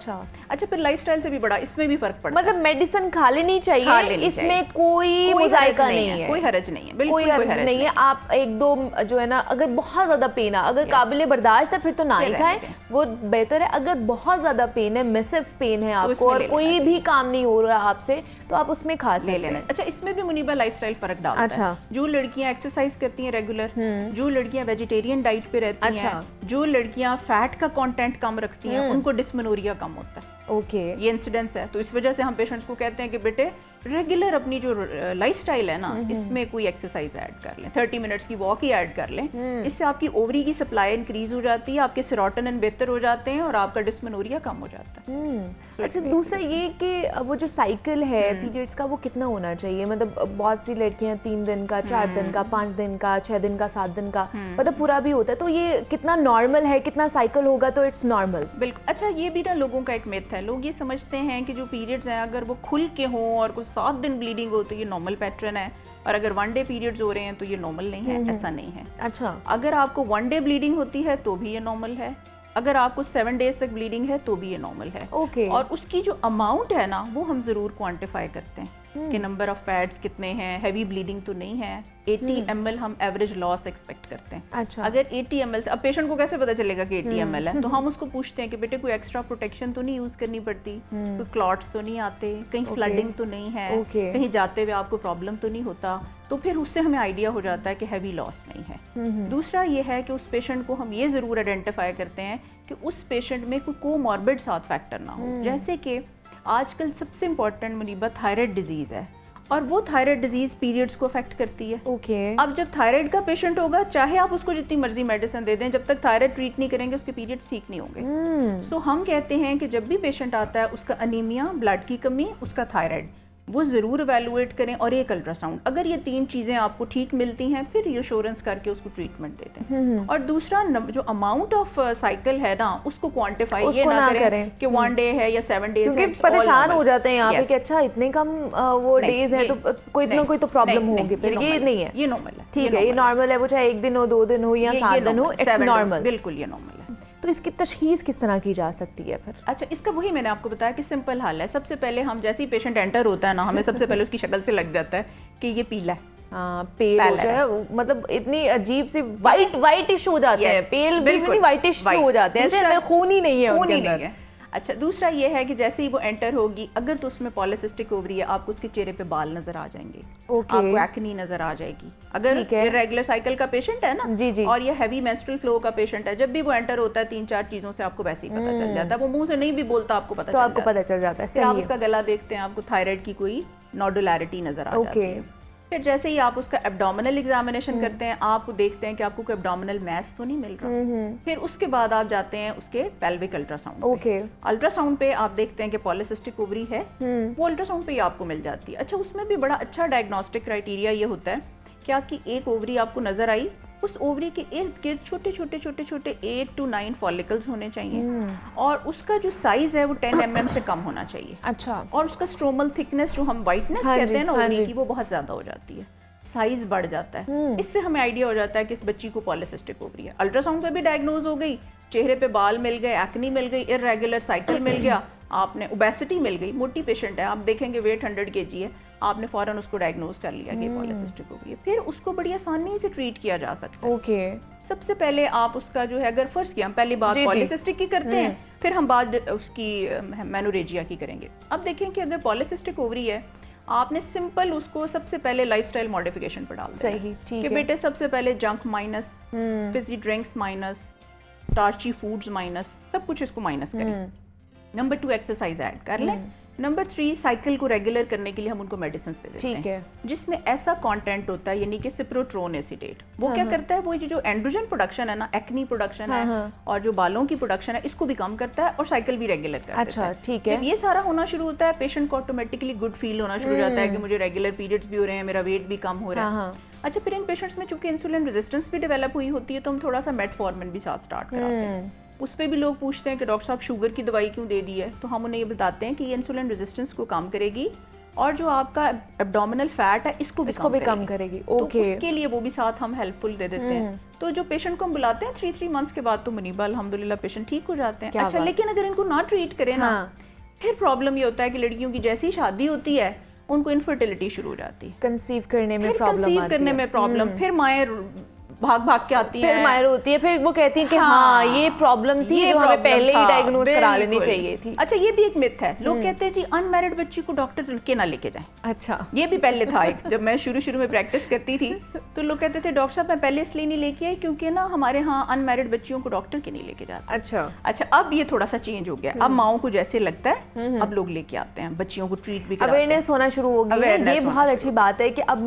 अच्छा, फिर लाइफस्टाइल से भी बड़ा इसमें भी फर्क पड़ता है। मतलब मेडिसिन खा लेनी खा चाहिए, लेनी इसमें चाहिए। कोई मुजायका नहीं है, कोई हरज नहीं है, बिल्कुल कोई हर्ज नहीं है। आप एक दो जो है ना, अगर बहुत ज्यादा पेन है, अगर काबिले बर्दाश्त है फिर तो ना ही फिर खाएं, रहने दें। वो बेहतर है। अगर बहुत ज्यादा पेन है, मिसिव पेन है आपको, इसमें और ले कोई लेना भी काम नहीं हो रहा आपसे, तो आप उसमें खा ले सकते लेना। हैं। अच्छा, इसमें भी मुनीबा लाइफस्टाइल फर्क डालता अच्छा। है। जो लड़कियां एक्सरसाइज करती हैं रेगुलर, जो लड़कियां वेजिटेरियन डाइट पे रहती अच्छा। हैं, जो लड़कियां फैट का कंटेंट कम रखती हैं, उनको डिस्मेनोरिया कम होता है। ओके, ये इंसिडेंस है। तो इस वजह से हम पेशेंट्स को कहते हैं कि बेटे रेगुलर अपनी जो लाइफस्टाइल है ना, इसमें कोई एक्सरसाइज ऐड कर लें, 30 मिनट्स की वॉक ही ऐड कर लें। इससे आपकी ओवरी की सप्लाई इंक्रीज हो जाती है, आपके सेरोटोनिन बेहतर हो जाते हैं, और आपका डिस्मेनोरिया कम हो जाता है। अच्छा, दूसरा ये कि वो जो साइकिल है पीरियड्स का, वो कितना होना चाहिए? मतलब बहुत सी लड़कियां 3 दिन का, 4 दिन का, 5 दिन का, 6 दिन का, 7 दिन का, मतलब पूरा भी होता है, तो ये कितना नॉर्मल है? कितना साइकिल होगा तो इट्स नॉर्मल? बिल्कुल। अच्छा, ये भी ना लोगों का एक मिथ है। लोग ये समझते हैं कि जो पीरियड्स हैं अगर वो खुल के हों और कुछ 7 दिन ब्लीडिंग हो तो ये नॉर्मल पैटर्न है, और अगर 1 डे पीरियड्स हो रहे हैं तो ये नॉर्मल नहीं है। ऐसा नहीं है। अच्छा, अगर आपको 1 डे ब्लीडिंग होती है तो भी ये नॉर्मल है, अगर आपको 7 डेज तक ब्लीडिंग है तो भी ये नॉर्मल है। ओके। और उसकी जो अमाउंट है ना, वो हम जरूर क्वांटिफाई करते हैं कि नंबर ऑफ पैड्स कितने हैं, हैवी ब्लीडिंग तो नहीं है। 80 ml हम एवरेज लॉस एक्सपेक्ट करते हैं। अच्छा। अगर 80 ml से, अब पेशेंट को कैसे पता चलेगा कि 80 ml है? तो हम उसको पूछते हैं कि बेटे कोई एक्स्ट्रा प्रोटेक्शन तो नहीं यूज करनी पड़ती, कोई क्लॉट्स तो नहीं आते, कहीं फ्लडिंग तो नहीं है, Okay. कहीं जाते हुए आपको प्रॉब्लम तो नहीं होता? तो फिर उससे हमें आइडिया हो जाता है कि हैवी लॉस नहीं है। दूसरा ये है कि उस पेशेंट को हम ये ज़रूर आइडेंटिफाई करते हैं कि उस पेशेंट में कोई कोमॉर्बिड साथ फैक्टर ना हो। जैसे कि आजकल सबसे इम्पॉर्टेंट मुनीबा थायराइड डिजीज़ है, और वो थायराइड डिजीज़ पीरियड्स को अफेक्ट करती है। ओके। अब जब थायराइड का पेशेंट होगा, चाहे आप उसको जितनी मर्जी मेडिसिन दे दें, जब तक थायराइड ट्रीट नहीं करेंगे उसके पीरियड्स ठीक नहीं होंगे। सो हम कहते हैं कि जब भी पेशेंट आता है, उसका अनीमिया, ब्लड की कमी, उसका थायराइड, वो ज़रूर एवेलुएट करें, और एक अल्ट्रासाउंड। अगर ये 3 चीज़ें आपको ठीक मिलती हैं, फिर रिएश्योरेंस करके उसको ट्रीटमेंट देते हैं। और दूसरा जो अमाउंट ऑफ साइकिल है ना, उसको क्वांटिफाई ये ना करें कि 1 डे है या 7 डेज है। क्योंकि परेशान हो जाते हैं यहाँ पे कि अच्छा इतने कम वो डेज हैं, तो कोई ना कोई तो प्रॉब्लम होगी। फिर ये नहीं है, ये नॉर्मल है। ठीक है, ये नॉर्मल है। वो चाहे 1 दिन हो, 2 दिन हो, या 7 दिन हो, इट्स नॉर्मल। बिल्कुल ये नॉर्मल है। तो इसकी तशखीस किस तरह की जा सकती है फिर? अच्छा, इसका वही मैंने आपको बताया कि सिंपल हल है। सबसे पहले हम जैसे ही पेशेंट एंटर होता है ना, हमें सबसे पहले उसकी शक्ल से लग जाता है कि ये पीला है। पेल हो जाए, मतलब इतनी अजीब सी वाइटिश हो जाते हैं, पेल बिल्कुल वाइटिश हो जाते हैं, ऐसे अंदर खून ही नहीं है उनके अंदर। अच्छा, दूसरा ये है कि जैसे ही वो एंटर होगी, अगर तो उसमें पॉलिसिस्टिक ओवरी है, आपको उसके चेहरे पे बाल नजर आ जाएंगे, आपको एक्नी नजर आ जाएगी। अगर रेगुलर साइकिल का पेशेंट है ना, जी जी, और ये हैवी मेंस्ट्रुअल फ्लो का पेशेंट है, जब भी वो एंटर होता है 3-4 चीजों से आपको वैसे ही पता चल जाता है। वो मुंह से नहीं भी बोलता, आपको पता चल जाता है। फिर आप उसका गला देखते हैं, आपको थायराइड की कोई नोडुलैरिटी नजर आ जाती है। फिर जैसे ही आप उसका एब्डोमिनल एग्जामिनेशन करते हैं, आप देखते हैं कि आपको कोई एब्डोमिनल मैस तो नहीं मिल रहा। फिर उसके बाद आप जाते हैं उसके पेल्विक अल्ट्रासाउंड। ओके। अल्ट्रासाउंड पे आप देखते हैं कि पॉलिसिस्टिक ओवरी है, वो अल्ट्रासाउंड पे ही आपको मिल जाती है। अच्छा, उसमें भी बड़ा अच्छा डायग्नोस्टिक क्राइटेरिया ये होता है कि आपकी एक ओवरी आपको नजर आई उस ओवरी के इर्द गिर्द छोटे छोटे छोटे छोटे 8 to 9 फॉलिकल्स होने चाहिए और उसका जो साइज है वो 10 mm से कम होना चाहिए। अच्छा। और उसका स्ट्रोमल थिकनेस जो हम वाइटनेस कहते हैं ना ओवरी की, वो बहुत ज्यादा हो जाती है, साइज बढ़ जाता है। इससे हमें आइडिया हो जाता है कि इस बच्ची को पॉलीसिस्टिक ओवरी है। अल्ट्रासाउंड पे भी डायग्नोज हो गई, चेहरे पे बाल मिल गए, एक्नी मिल गई, इर्रेगुलर साइकिल मिल गया, आपने ओबेसिटी मिल गई, मोटी पेशेंट है, आप देखेंगे वेट 100 kg है, आपने फौरन उसको डायग्नोज कर लिया कि पॉलीसिस्टिक ओवरी है। फिर उसको बड़ी आसानी से ट्रीट किया जा सकता है। ओके। सबसे पहले आप उसका जो है, अगर फर्ज किया हम पहली बात पॉलीसिस्टिक की करते हैं, फिर हम बात उसकी मेनोरेजिया की करेंगे। अब देखें कि अगर पॉलीसिस्टिक ओवरी है, आपने सिंपल उसको सबसे पहले लाइफस्टाइल मॉडिफिकेशन पर डाल देना। सही, ठीक कि है। बेटे सबसे पहले junk minus, Fiji drinks minus, starchy foods minus, सब कुछ इसको माइनस करें। नंबर 2 एक्सरसाइज ऐड कर लें। नंबर 3 साइकिल को रेगुलर करने के लिए हम उनको मेडिसिन दे देते हैं, ठीक है, जिसमें ऐसा कंटेंट होता है, यानी कि सिप्रोट्रोन एसीटेट। वो क्या करता है, वो जो एंड्रोजन प्रोडक्शन है ना, एक्नी प्रोडक्शन है और जो बालों की प्रोडक्शन है, इसको भी कम करता है और साइकिल भी रेगुलर करता है। अच्छा, ठीक है। जब ये सारा होना शुरू होता है, पेशेंट को ऑटोमेटिकली गुड फील होना शुरू हो जाता है कि मुझे रेगुलर पीरियड्स भी हो रहे हैं, मेरा वेट भी कम हो रहा है। अच्छा, फिर इन पेशेंट्स में चूंकि इंसुलिन रेजिस्टेंस भी डेवलप हुई होती है, तो हम थोड़ा सा मेटफॉर्मिन भी साथ स्टार्ट कराते हैं। उस पर भी लोग पूछते हैं कि डॉक्टर साहब शुगर की दवाई क्यों दे दी है, तो हम उन्हें ये बताते हैं कि ये इंसुलिन रेजिस्टेंस को कम करेगी और जो आपका एब्डोमिनल फैट है इसको भी कम करेगी। ओके। तो उसके लिए वो भी साथ हम हेल्पफुल दे देते हैं। तो जो पेशेंट को हम बुलाते हैं 3 मंथ्स के बाद, तो मुनीबा अल्हम्दुलिल्लाह पेशेंट ठीक हो जाते हैं। अच्छा, लेकिन अगर इनको ना ट्रीट करें ना, फिर प्रॉब्लम ये होता है कि लड़कियों की जैसी शादी होती है, उनको इनफर्टिलिटी शुरू हो जाती है, कंसीव करने में प्रॉब्लम, फिर माएँ भाग भाग के आती है, फिर मायर होती है, फिर वो कहती है कि हाँ ये प्रॉब्लम थी जो हमें पहले ही डायग्नोज करा लेनी चाहिए थी। अच्छा, ये भी एक मिथ है, लोग कहते हैं जी अनमैरिड बच्ची को डॉक्टर के ना लेके जाएं। अच्छा, ये भी पहले था एक, जब मैं शुरू में प्रैक्टिस करती थी तो लोग कहते थे डॉक्टर साहब मैं पहले इसलिए नहीं लेके आई क्योंकि ना हमारे यहाँ अनमैरिड बच्चियों को डॉक्टर के नहीं लेके जाते। अच्छा, अब ये थोड़ा सा चेंज हो गया, अब माओं को जैसे लगता है अब लोग लेके आते हैं, बच्चियों को ट्रीट भी कराते हैं, अवेयरनेस होना शुरू हो गई है। ये बहुत अच्छी बात है कि अब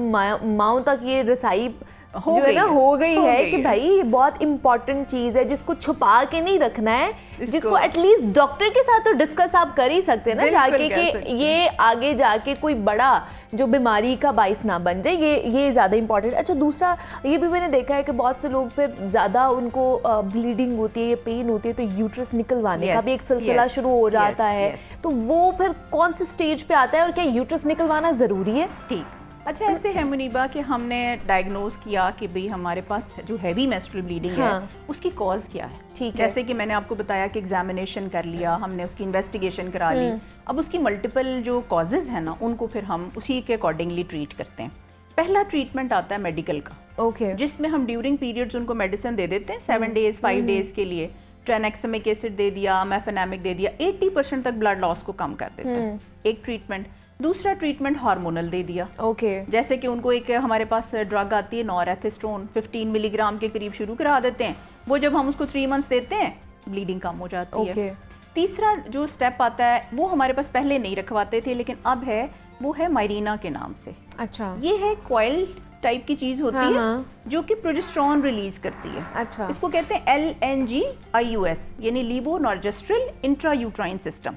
माओं तक ये रसाई जो है ना हो गई है कि भाई ये बहुत इंपॉर्टेंट चीज है जिसको छुपा के नहीं रखना है, जिसको एटलीस्ट डॉक्टर के साथ तो डिस्कस आप कर ही सकते हैं ना जाके कि ये आगे जाके कोई बड़ा जो बीमारी का बाइस ना बन जाए, ये ज़्यादा इंपॉर्टेंट। अच्छा, दूसरा ये भी मैंने देखा है कि बहुत से लोग पे ज़्यादा उनको ब्लीडिंग होती है या पेन होती है तो यूट्रस निकलवाने का भी एक सिलसिला शुरू हो जाता है, तो वो फिर कौन से स्टेज पे आता है और क्या यूट्रस निकलवाना ज़रूरी है? ठीक। अच्छा, ऐसे है मुनीबा कि हमने डायग्नोज किया कि भाई हमारे पास जो हैवी मेंस्ट्रुअल ब्लीडिंग है उसकी कॉज क्या है। ठीक है, जैसे कि मैंने आपको बताया कि एग्जामिनेशन कर लिया हमने, उसकी इन्वेस्टिगेशन करा ली, अब उसकी मल्टीपल जो कॉजेज है ना उनको फिर हम उसी के अकॉर्डिंगली ट्रीट करते हैं। पहला ट्रीटमेंट आता है मेडिकल का, ओके, जिसमें हम ड्यूरिंग पीरियड्स उनको मेडिसिन दे देते हैं 7 डेज 5 डेज के लिए। ट्रानेक्सामिक एसिड दे दिया, मेफेनामिक दे दिया, 80% तक ब्लड लॉस को कम कर देते हैं, एक ट्रीटमेंट। दूसरा ट्रीटमेंट हार्मोनल दे दिया, ओके, जैसे कि उनको एक हमारे पास ड्रग आती है नॉरेथिस्टोन 15 मिलीग्राम के करीब शुरू करा देते हैं, वो जब हम उसको 3 मंथ्स देते हैं ब्लीडिंग कम हो जाती है। तीसरा जो स्टेप आता है वो हमारे पास पहले नहीं रखवाते थे लेकिन अब है, वो है मायरीना के नाम से। अच्छा, ये है कॉइल टाइप की चीज होती है जो कि प्रोजेस्टेरोन रिलीज करती है। अच्छा, इसको कहते हैं LNGIUS यानी लीवोनॉर्जेस्ट्रल इंट्रायूट्राइन सिस्टम।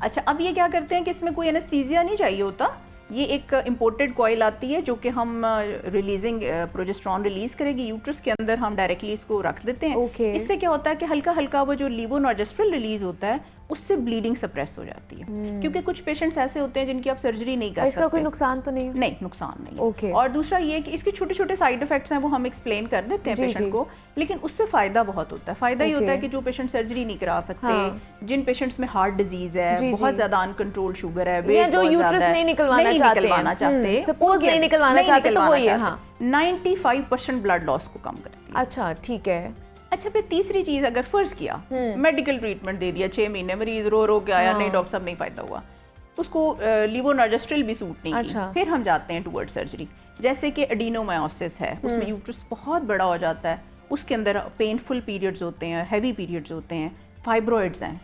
अच्छा, अब ये क्या करते हैं कि इसमें कोई एनेस्थीसिया नहीं चाहिए होता, ये एक इंपोर्टेड कॉइल आती है जो कि हम रिलीजिंग प्रोजेस्टेरोन रिलीज करेगी यूट्रस के अंदर, हम डायरेक्टली इसको रख देते हैं। इससे क्या होता है कि हल्का हल्का वो जो लीवोनॉर्जेस्ट्रल रिलीज होता है उससे ब्लीडिंग सप्रेस हो जाती है, क्योंकि कुछ पेशेंट्स ऐसे होते हैं जिनकी आप सर्जरी नहीं कर सकते। इसका कोई नुकसान तो नहीं? नहीं, नुकसान नहीं। और दूसरा ये कि इसके छोटे छोटे साइड इफेक्ट्स हैं वो हम एक्सप्लेन कर देते हैं पेशेंट को, लेकिन उससे फायदा बहुत होता है। फायदा ये होता है कि जो पेशेंट सर्जरी नहीं करा सकते, जिन पेशेंट्स में हार्ट डिजीज है, बहुत ज्यादा अनकंट्रोल शुगर है, वेट जो यूट्रस नहीं निकलवाना चाहते, सपोज नहीं निकलवाना चाहते, तो वो ये 95% ब्लड लॉस को कम करती है। अच्छा, ठीक है। अच्छा, फिर तीसरी चीज, अगर फर्ज किया मेडिकल ट्रीटमेंट दे दिया, 6 महीने मरीज रो के आया, नहीं डॉक्टर साहब नहीं फायदा हुआ, उसको लीवोनॉर्जेस्ट्रल भी सूट नहीं की, फिर हम जाते हैं टुवर्ड सर्जरी। जैसे कि एडिनोमायोसिस है, उसमें यूट्रस बहुत बड़ा हो जाता है, उसके अंदर पेनफुल पीरियड्स होते हैं, हैवी पीरियड्स होते हैं, फाइब्रॉइड्स हैं,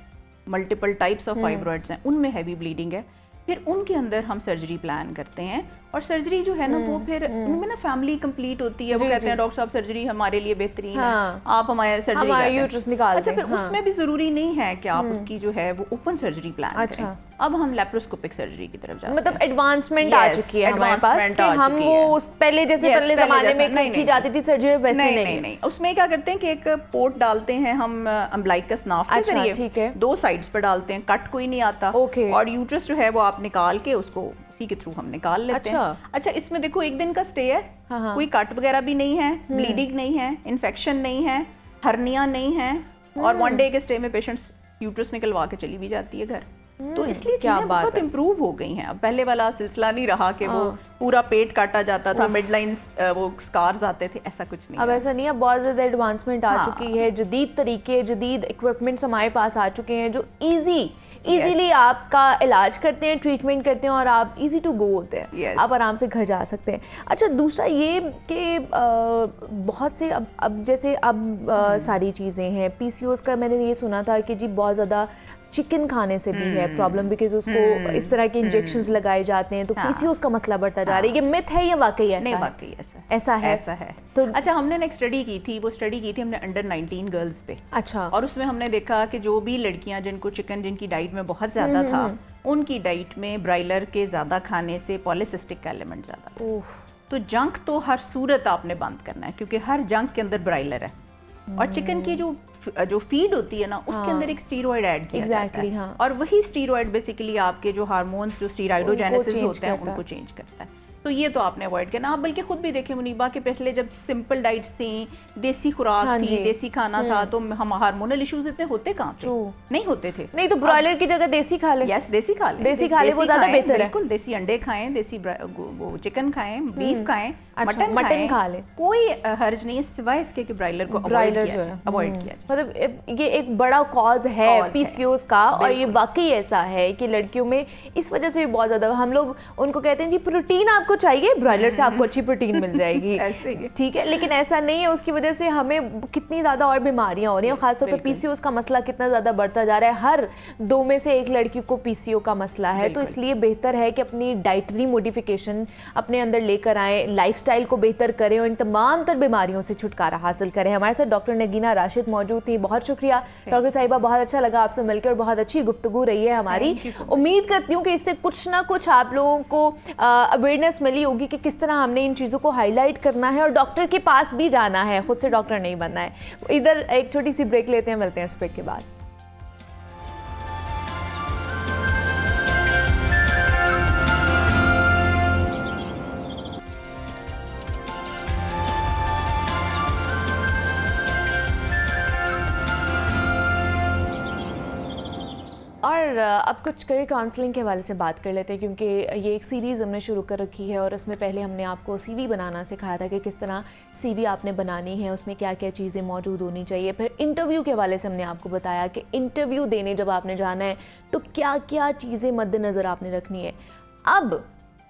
मल्टीपल टाइप्स ऑफ फाइब्रॉइड्स हैं, उनमें हैवी ब्लीडिंग है, फिर उनके अंदर हम सर्जरी प्लान करते हैं और सर्जरी जो है ना वो फिर उनमें ना फैमिली कंप्लीट होती है, वो कहते हैं डॉक्टर साहब सर्जरी हमारे लिए बेहतरीन है, आप हमारे सर्जरी यूट्रस निकाल दें। अच्छा, फिर उसमें भी जरूरी नहीं है कि आप उसकी जो है वो ओपन सर्जरी प्लान करें। अब हम लेप्रोस्कोपिक सर्जरी की तरफ जाते हैं, मतलब एडवांसमेंट आ चुकी है हमारे पास कि हम वो पहले जैसे पहले जमाने में की जाती थी सर्जरी वैसे नहीं। उसमें क्या करते हैं कि एक पोर्ट डालते हैं हम अम्बिलिकस नाफ के जरिए, ठीक है, 2 साइड्स पर डालते हैं, कट कोई नहीं आता, और यूट्रस जो है वो आप निकाल के उसको उसी के थ्रू हम निकाल लेते हैं। अच्छा, इसमें देखो 1 दिन का स्टे है, कोई कट वगैरह भी नहीं है, ब्लीडिंग नहीं है, इन्फेक्शन नहीं है, हर्निया नहीं है, और 1 डे के स्टे में पेशेंट्स यूट्रस निकलवा के चली भी जाती है घर। तो इसलिए चीजें बहुत इम्प्रूव हो गई हैं। अब पहले वाला सिलसिला नहीं रहा कि वो पूरा पेट काटा जाता था, मिडलाइन वो स्कार्स आते थे, ऐसा कुछ नहीं। अब ऐसा नहीं है, बहुत ज़्यादा एडवांसमेंट आ चुकी है, जदीद तरीके, जदीद इक्विपमेंट्स हमारे पास आ चुके हैं जो इजीली आपका इलाज करते हैं, ट्रीटमेंट करते हैं और आप इजी टू गो होते हैं, आप आराम से घर जा सकते हैं। अच्छा, दूसरा ये कि बहुत से अब जैसे सारी चीज़ें हैं, पीसीओएस का मैंने ये सुना था कि जी बहुत ज़्यादा चिकन खाने से भी है प्रॉब्लम, बिकॉज उसको इस तरह के इंजेक्शंस लगाए जाते हैं, तो पीसीओएस का मसला बढ़ता जा रहा है। ये मिथ है या वाकई ऐसा? नहीं, वाकई ऐसा है। तो अच्छा, हमने एक स्टडी की थी, वो स्टडी की थी हमने अंडर 19 गर्ल्स पे। अच्छा। और उसमें हमने देखा कि जो भी लड़कियां जिनको चिकन जिनकी डाइट में बहुत ज्यादा था, उनकी डाइट में ब्रायलर के ज्यादा खाने से पॉलीसिस्टिक का एलिमेंट ज्यादा था। तो जंक तो हर सूरत आपने बंद करना है, क्योंकि हर जंक के अंदर ब्रायलर है, और चिकन की जो फीड होती है ना, उसके अंदर एक स्टीरॉयड ऐड किया जाता है, और वही स्टीरॉयड बेसिकली आपके जो हार्मोन्स, जो स्टीरॉयडोजेनेसिस होते हैं, उनको चेंज करता है। तो ये तो आपने अवॉइड करना। आप बल्कि खुद भी देखें मुनीबा के पहले जब सिंपल डाइट्स थी, देसी खुराक थी, देसी खाना था, तो हम हार्मोनल इश्यूज इतने होते कहाँ थे? नहीं होते थे। नहीं तो ब्रॉयलर की जगह देसी खा ले। यस, देसी खा ले, वो ज्यादा बेहतर है। बिल्कुल, देसी अंडे खाएं, देसी चिकन खाएं, बीफ खाएं, मटन खा ले, कोई हर्ज नहीं है, सिवाय इसके कि ब्रॉयलर को अवॉइड किया जाए। मतलब ये एक बड़ा कॉज है पीसीओएस का, और ये वाकई ऐसा है कि लड़कियों में इस वजह से भी बहुत ज्यादा, हम लोग उनको कहते हैं जी प्रोटीन आपको चाहिए, ब्रॉयलर से आपको अच्छी प्रोटीन मिल जाएगी, ठीक है, लेकिन ऐसा नहीं है। उसकी वजह से हमें कितनी ज्यादा और बीमारियां हो रही हैं, खासतौर पर पीसीओएस का मसला कितना ज्यादा बढ़ता जा रहा है। हर 2 में से 1 लड़की को पीसीओ का मसला है। तो इसलिए बेहतर है कि अपनी डाइटरी मोडिफिकेशन अपने अंदर लेकर आए, लाइफस्टाइल को बेहतर करें और इन तमाम तर बीमारियों से छुटकारा हासिल करें। हमारे साथ डॉक्टर नगीना राशिद मौजूद थी, बहुत शुक्रिया डॉक्टर साहिबा, बहुत अच्छा लगा आपसे मिलकर, बहुत अच्छी गुफ्तगू रही है हमारी। उम्मीद करती हूँ कि इससे कुछ ना कुछ आप लोगों को अवेयरनेस मिली होगी कि किस तरह हमने इन चीज़ों को हाईलाइट करना है और डॉक्टर के पास भी जाना है, खुद से डॉक्टर नहीं बनना है। इधर एक छोटी सी ब्रेक लेते हैं, मिलते हैं इस ब्रेक के बाद। और अब कुछ करियर काउंसलिंग के हवाले से बात कर लेते हैं, क्योंकि ये एक सीरीज़ हमने शुरू कर रखी है और इसमें पहले हमने आपको सीवी बनाना सिखाया था कि किस तरह सीवी आपने बनानी है, उसमें क्या क्या चीज़ें मौजूद होनी चाहिए। फिर इंटरव्यू के हवाले से हमने आपको बताया कि इंटरव्यू देने जब आपने जाना है तो क्या क्या चीज़ें मद्देनज़र आपने रखनी है। अब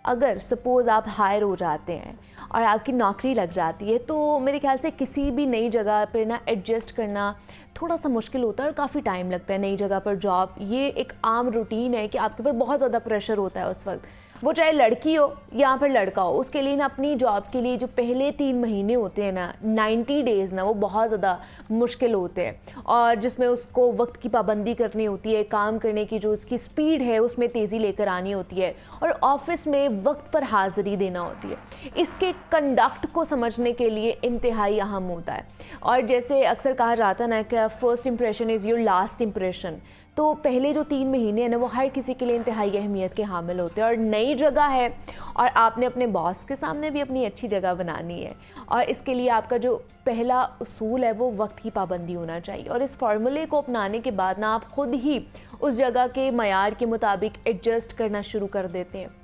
अगर सपोज़ आप हायर हो जाते हैं और आपकी नौकरी लग जाती है, तो मेरे ख्याल से किसी भी नई जगह पर ना एडजस्ट करना थोड़ा सा मुश्किल होता है और काफ़ी टाइम लगता है। नई जगह पर जॉब, ये एक आम रूटीन है कि आपके ऊपर बहुत ज़्यादा प्रेशर होता है उस वक्त, वो चाहे लड़की हो या फिर लड़का हो। उसके लिए ना अपनी जॉब के लिए जो पहले 3 महीने होते हैं ना, 90 डेज़ ना, वो बहुत ज़्यादा मुश्किल होते हैं, और जिसमें उसको वक्त की पाबंदी करनी होती है, काम करने की जो उसकी स्पीड है उसमें तेज़ी लेकर आनी होती है, और ऑफिस में वक्त पर हाज़िरी देना होती है। इसके कंडक्ट को समझने के लिए इंतहाई अहम होता है। और जैसे अक्सर कहा जाता है ना कि first impression is your last impression, तो पहले जो 3 महीने हैं ना, वो हर किसी के लिए इंतहाई अहमियत के हामिल होते हैं। और नई जगह है और आपने अपने बॉस के सामने भी अपनी अच्छी जगह बनानी है, और इसके लिए आपका जो पहला उसूल है वो वक्त की पाबंदी होना चाहिए। और इस फार्मूले को अपनाने के बाद ना आप खुद ही उस जगह के मयार के मुताबिक एडजस्ट करना शुरू कर देते हैं।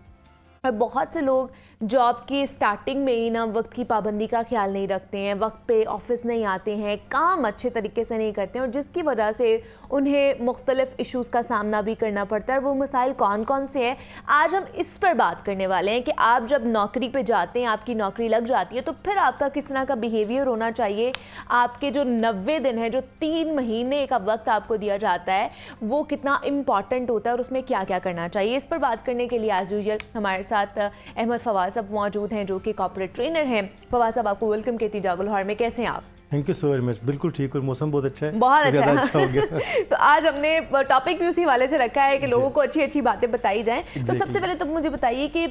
और बहुत से लोग जॉब की स्टार्टिंग में ही ना वक्त की पाबंदी का ख्याल नहीं रखते हैं, वक्त पे ऑफिस नहीं आते हैं, काम अच्छे तरीके से नहीं करते हैं, और जिसकी वजह से उन्हें मुख्तलिफ इश्यूज़ का सामना भी करना पड़ता है। वो मसाइल कौन कौन से हैं, आज हम इस पर बात करने वाले हैं कि आप जब नौकरी पे जाते हैं, आपकी नौकरी लग जाती है, तो फिर आपका किस तरह का बिहेवियर होना चाहिए। आपके जो 90 दिन है, जो 3 महीने का वक्त आपको दिया जाता है, वो कितना इम्पॉर्टेंट होता है और उसमें क्या क्या करना चाहिए। इस पर बात करने के लिए एज यूजुअल हमारे साथ साथ अहमद फवाद साहब मौजूद हैं जो कि कॉर्पोरेट ट्रेनर हैं। फवाद साहब, आपको वेलकम कहती जागो लाहौर में, कैसे हैं आप? Thank you so very much. बिल्कुल ठीक, और मौसम बहुत अच्छा है, बहुत अच्छा है। अच्छा हो गया। तो आज हमने टॉपिक भी उसी वाले से रखा है कि लोगों को अच्छी अच्छी बातें बताई जाएं। तो सबसे पहले तो मुझे बताइए कि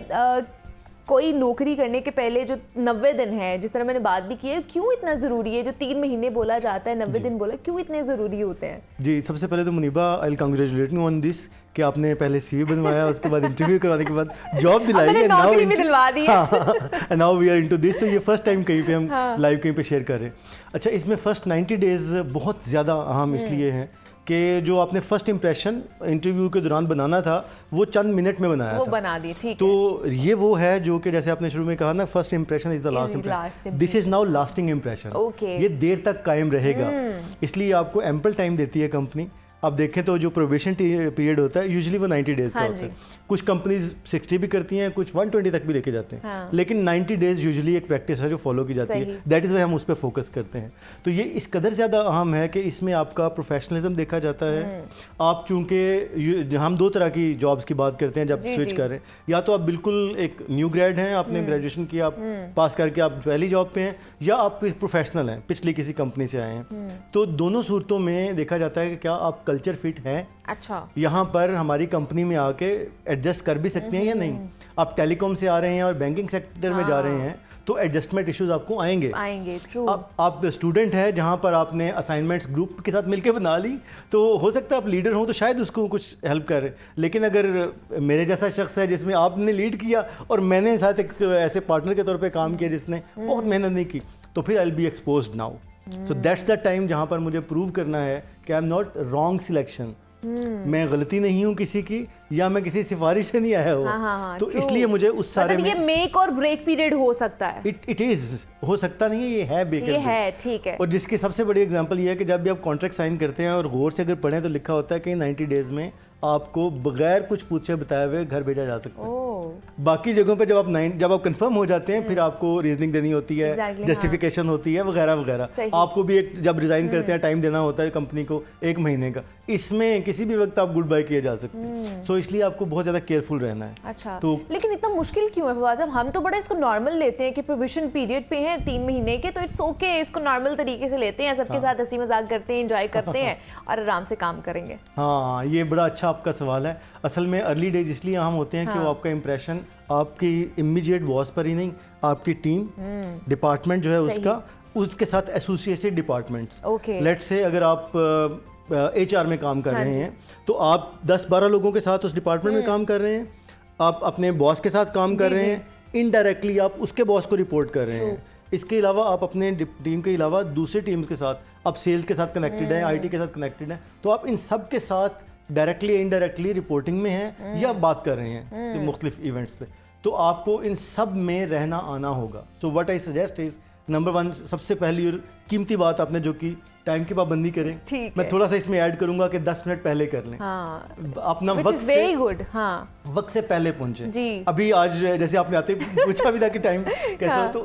कोई नौकरी करने के पहले जो 90 दिन है, जिस तरह मैंने बात भी की है, क्यों इतना ज़रूरी है? जो 3 महीने बोला जाता है, 90 दिन बोला, क्यों इतने ज़रूरी होते हैं? जी, सबसे पहले तो Muniba, I will congratulate you on this कि आपने पहले सीवी बनवाया, उसके बाद इंटरव्यू करवाने के बाद जॉब दिलाई है, नौकरी भी दिलवा दी है। Now we are into this. तो ये फर्स्ट टाइम कहीं पे हम लाइव कहीं पे शेयर कर रहे हैं। अच्छा, इसमें फर्स्ट 90 डेज बहुत ज़्यादा अहम इसलिए हैं कि जो आपने फर्स्ट इंप्रेशन इंटरव्यू के दौरान बनाना था वो चंद मिनट में बनाया वो था, बना दिए, ठीक तो ये वो है जो कि जैसे आपने शुरू में कहा ना, first impression is the last impression. This is now lasting impression. ये देर तक कायम रहेगा, इसलिए आपको एम्पल टाइम देती है कंपनी। आप देखें तो जो प्रोबेशन पीरियड होता है यूजुअली वो 90 डेज का होता है। कुछ कंपनीज 60 भी करती हैं, कुछ 120 तक भी लेके जाते हैं, लेकिन 90 डेज यूजुअली एक प्रैक्टिस है जो फॉलो की जाती है। दैट इज़ वाई हम उस पर फोकस करते हैं। तो ये इस कदर ज़्यादा अहम है कि इसमें आपका प्रोफेशनलिज्म देखा जाता है। आप चूँकि हम 2 तरह की जॉब्स की बात करते हैं जब स्विच कर रहे हैं, या तो आप बिल्कुल एक न्यू ग्रेड हैं, आपने ग्रेजुएशन किया, आप पास करके आप पहली जॉब पे हैं, या आप प्रोफेशनल हैं, पिछली किसी कंपनी से आए हैं। तो दोनों सूरतों में देखा जाता है कि क्या आप कल्चर फिट है, अच्छा, यहाँ पर हमारी कंपनी में आके एडजस्ट कर भी सकते हैं या नहीं। आप टेलीकॉम से आ रहे हैं और बैंकिंग सेक्टर में जा रहे हैं तो एडजस्टमेंट इश्यूज आपको आएंगे। ट्रू। आप स्टूडेंट है जहाँ पर आपने असाइनमेंट्स ग्रुप के साथ मिलकर बना ली, तो हो सकता है आप लीडर हो तो शायद उसको कुछ हेल्प करे। लेकिन अगर मेरे जैसा शख्स है जिसमें आपने लीड किया और मैंने साथ एक ऐसे पार्टनर के तौर पर काम किया जिसने बहुत मेहनत नहीं की, तो फिर I will be exposed now. So that's the time जहाँ पर मुझे प्रूव करना है कि I am not wrong selection, मैं गलती नहीं हूँ किसी की, या मैं किसी सिफारिश से नहीं आया हूँ। तो इसलिए मुझे उस सारे मतलब ये मेक और ब्रेक पीरियड हो सकता है। इट इज हो सकता नहीं है, ये है ब्रेक, ये है, ठीक है। और जिसकी सबसे बड़ी एग्जांपल ये है कि जब भी आप कॉन्ट्रैक्ट साइन करते हैं और गौर से अगर पढ़ें तो लिखा होता है कि 90 डेज में आपको बगैर कुछ पूछे बताए हुए घर भेजा जा सकता है। बाकी जगहों पे जब आप कंफर्म हो जाते हैं फिर आपको रीजनिंग देनी होती है, जस्टिफिकेशन होती है, वगैरह वगैरह। आपको भी एक जब रिजाइन करते हैं टाइम देना होता है कंपनी को 1 महीने का। इसमें किसी भी वक्त आप गुड बाय किए जा सकते हैं। सो इसलिए आपको बहुत ज़्यादा केयरफुल रहना है। अच्छा, तो लेकिन इतना मुश्किल क्यों है फवाद साहब? हम तो बड़ा इसको नॉर्मल लेते हैं कि प्रोबेशन पीरियड पे हैं 3 महीने के, तो इट्स ओके, इसको नॉर्मल तरीके से लेते हैं, सबके साथ हंसी मजाक करते हैं, एंजॉय करते हैं और आराम से काम करेंगे। हाँ, ये बड़ा अच्छा आपका सवाल है। असल में अर्ली डेज इसलिए अहम होते हैं कि वो आपका इंप्रेशन आपकी इमीडिएट बॉस पर ही नहीं, आपकी टीम डिपार्टमेंट जो है उसके साथ एसोसिएटेड डिपार्टमेंट्स। लेट्स से अगर आप HR में काम कर रहे हैं तो आप 10-12 लोगों के साथ उस डिपार्टमेंट में काम कर रहे हैं, आप अपने बॉस के साथ काम कर रहे हैं, इनडायरेक्टली आप उसके बॉस को रिपोर्ट कर रहे हैं। इसके अलावा आप अपने टीम के अलावा दूसरे टीम्स के साथ, आप सेल्स के साथ कनेक्टेड हैं, IT के साथ कनेक्टेड हैं, तो आप इन सब के साथ डायरेक्टली इनडायरेक्टली रिपोर्टिंग में हैं या बात कर रहे हैं मुख्तलिफ इवेंट्स पे। तो आपको इन सब में रहना आना होगा। सो what I suggest is, number 1 सबसे पहली और कीमती बात आपने जो की, टाइम की पाबंदी करें। मैं थोड़ा सा इसमें ऐड करूंगा कि 10 मिनट पहले कर लें। अपना वक्त से पहले पहुंचे। अभी आज जैसे आपने आते पूछा भी था कि टाइम कैसा हो, तो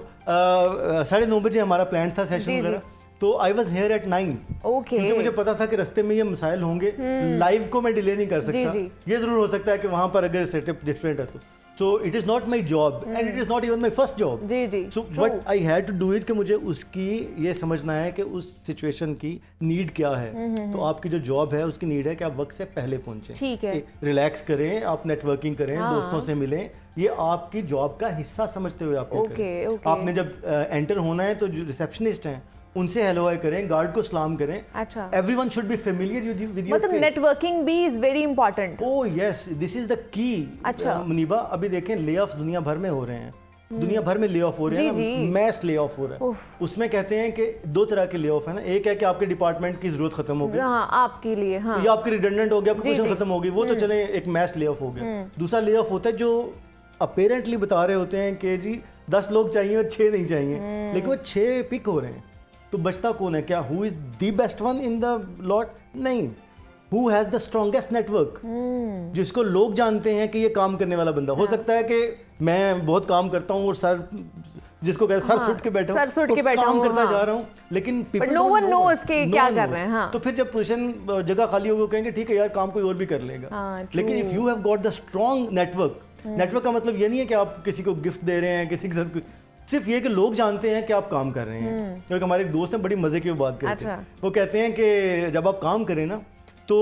9:30 बजे हमारा प्लान था सेशन वगैरह, तो आई वॉज हेयर एट 9 क्योंकि मुझे पता था कि रास्ते में ये मसाइल होंगे। लाइव को मैं डिले नहीं कर सकता। ये जरूर हो सकता है कि वहां पर अगर सेटअप डिफरेंट है तो so it is not my job and it is not even my first job. So what I had to do it कि मुझे उसकी ये समझना है कि उस सिचुएशन की नीड क्या है। तो आपकी जो जॉब है उसकी नीड है कि आप वक्त से पहले पहुंचे, रिलैक्स करें, आप नेटवर्किंग करें, दोस्तों से मिलें, ये आपकी जॉब का हिस्सा समझते हुए आपको करें। आपने जब एंटर होना है तो जो रिसेप्शनिस्ट हैं उनसे हेलो हाय करें, गार्ड को सलाम करें। अच्छा, everyone should be familiar with your मतलब नेटवर्किंग भी is very important. Oh yes, this is the key. अच्छा मुनीबा, अभी देखें ले ऑफ्स दुनिया भर में हो रहे हैं, दुनिया भर में ले ऑफ हो रहे हैं, मैस ले ऑफ हो रहा है। उसमें कहते हैं कि 2 तरह के ले ऑफ है ना, एक है कि आपके डिपार्टमेंट की जरूरत खत्म हो गई, आपके लिए, हाँ, या आपकी रिडंडेंट हो गया, आपकी पोजीशन खत्म हो गई, वो तो चले एक मैस ले ऑफ हो गया। दूसरा ले ऑफ होता है जो अपेरेंटली बता रहे होते हैं कि जी 10 लोग चाहिए और 6 नहीं चाहिए, लेकिन वो 6 पिक हो रहे हैं। तो बचता कौन है? क्या who is the best one in the lot? नहीं, who has the strongest network, जिसको लोग जानते हैं कि ये काम करने वाला बंदा। हो सकता है कि मैं बहुत काम करता हूँ और सर जिसको कहते हैं सर सुट के बैठा हूँ, काम करता जा रहा हूँ, लेकिन नो वन नोस के क्या कर रहे हैं। तो फिर जब पोजीशन जगह खाली होगी कहेंगे ठीक है यार काम कोई और भी कर लेगा। लेकिन if you have got the strong network network का मतलब ये नहीं है कि आप किसी को गिफ्ट दे रहे हैं, किसी के साथ, सिर्फ ये कि लोग जानते हैं कि आप काम कर रहे हैं। क्योंकि हमारे एक दोस्त हैं, बड़ी मजे की बात करते हैं। वो कहते हैं कि जब आप काम करें ना तो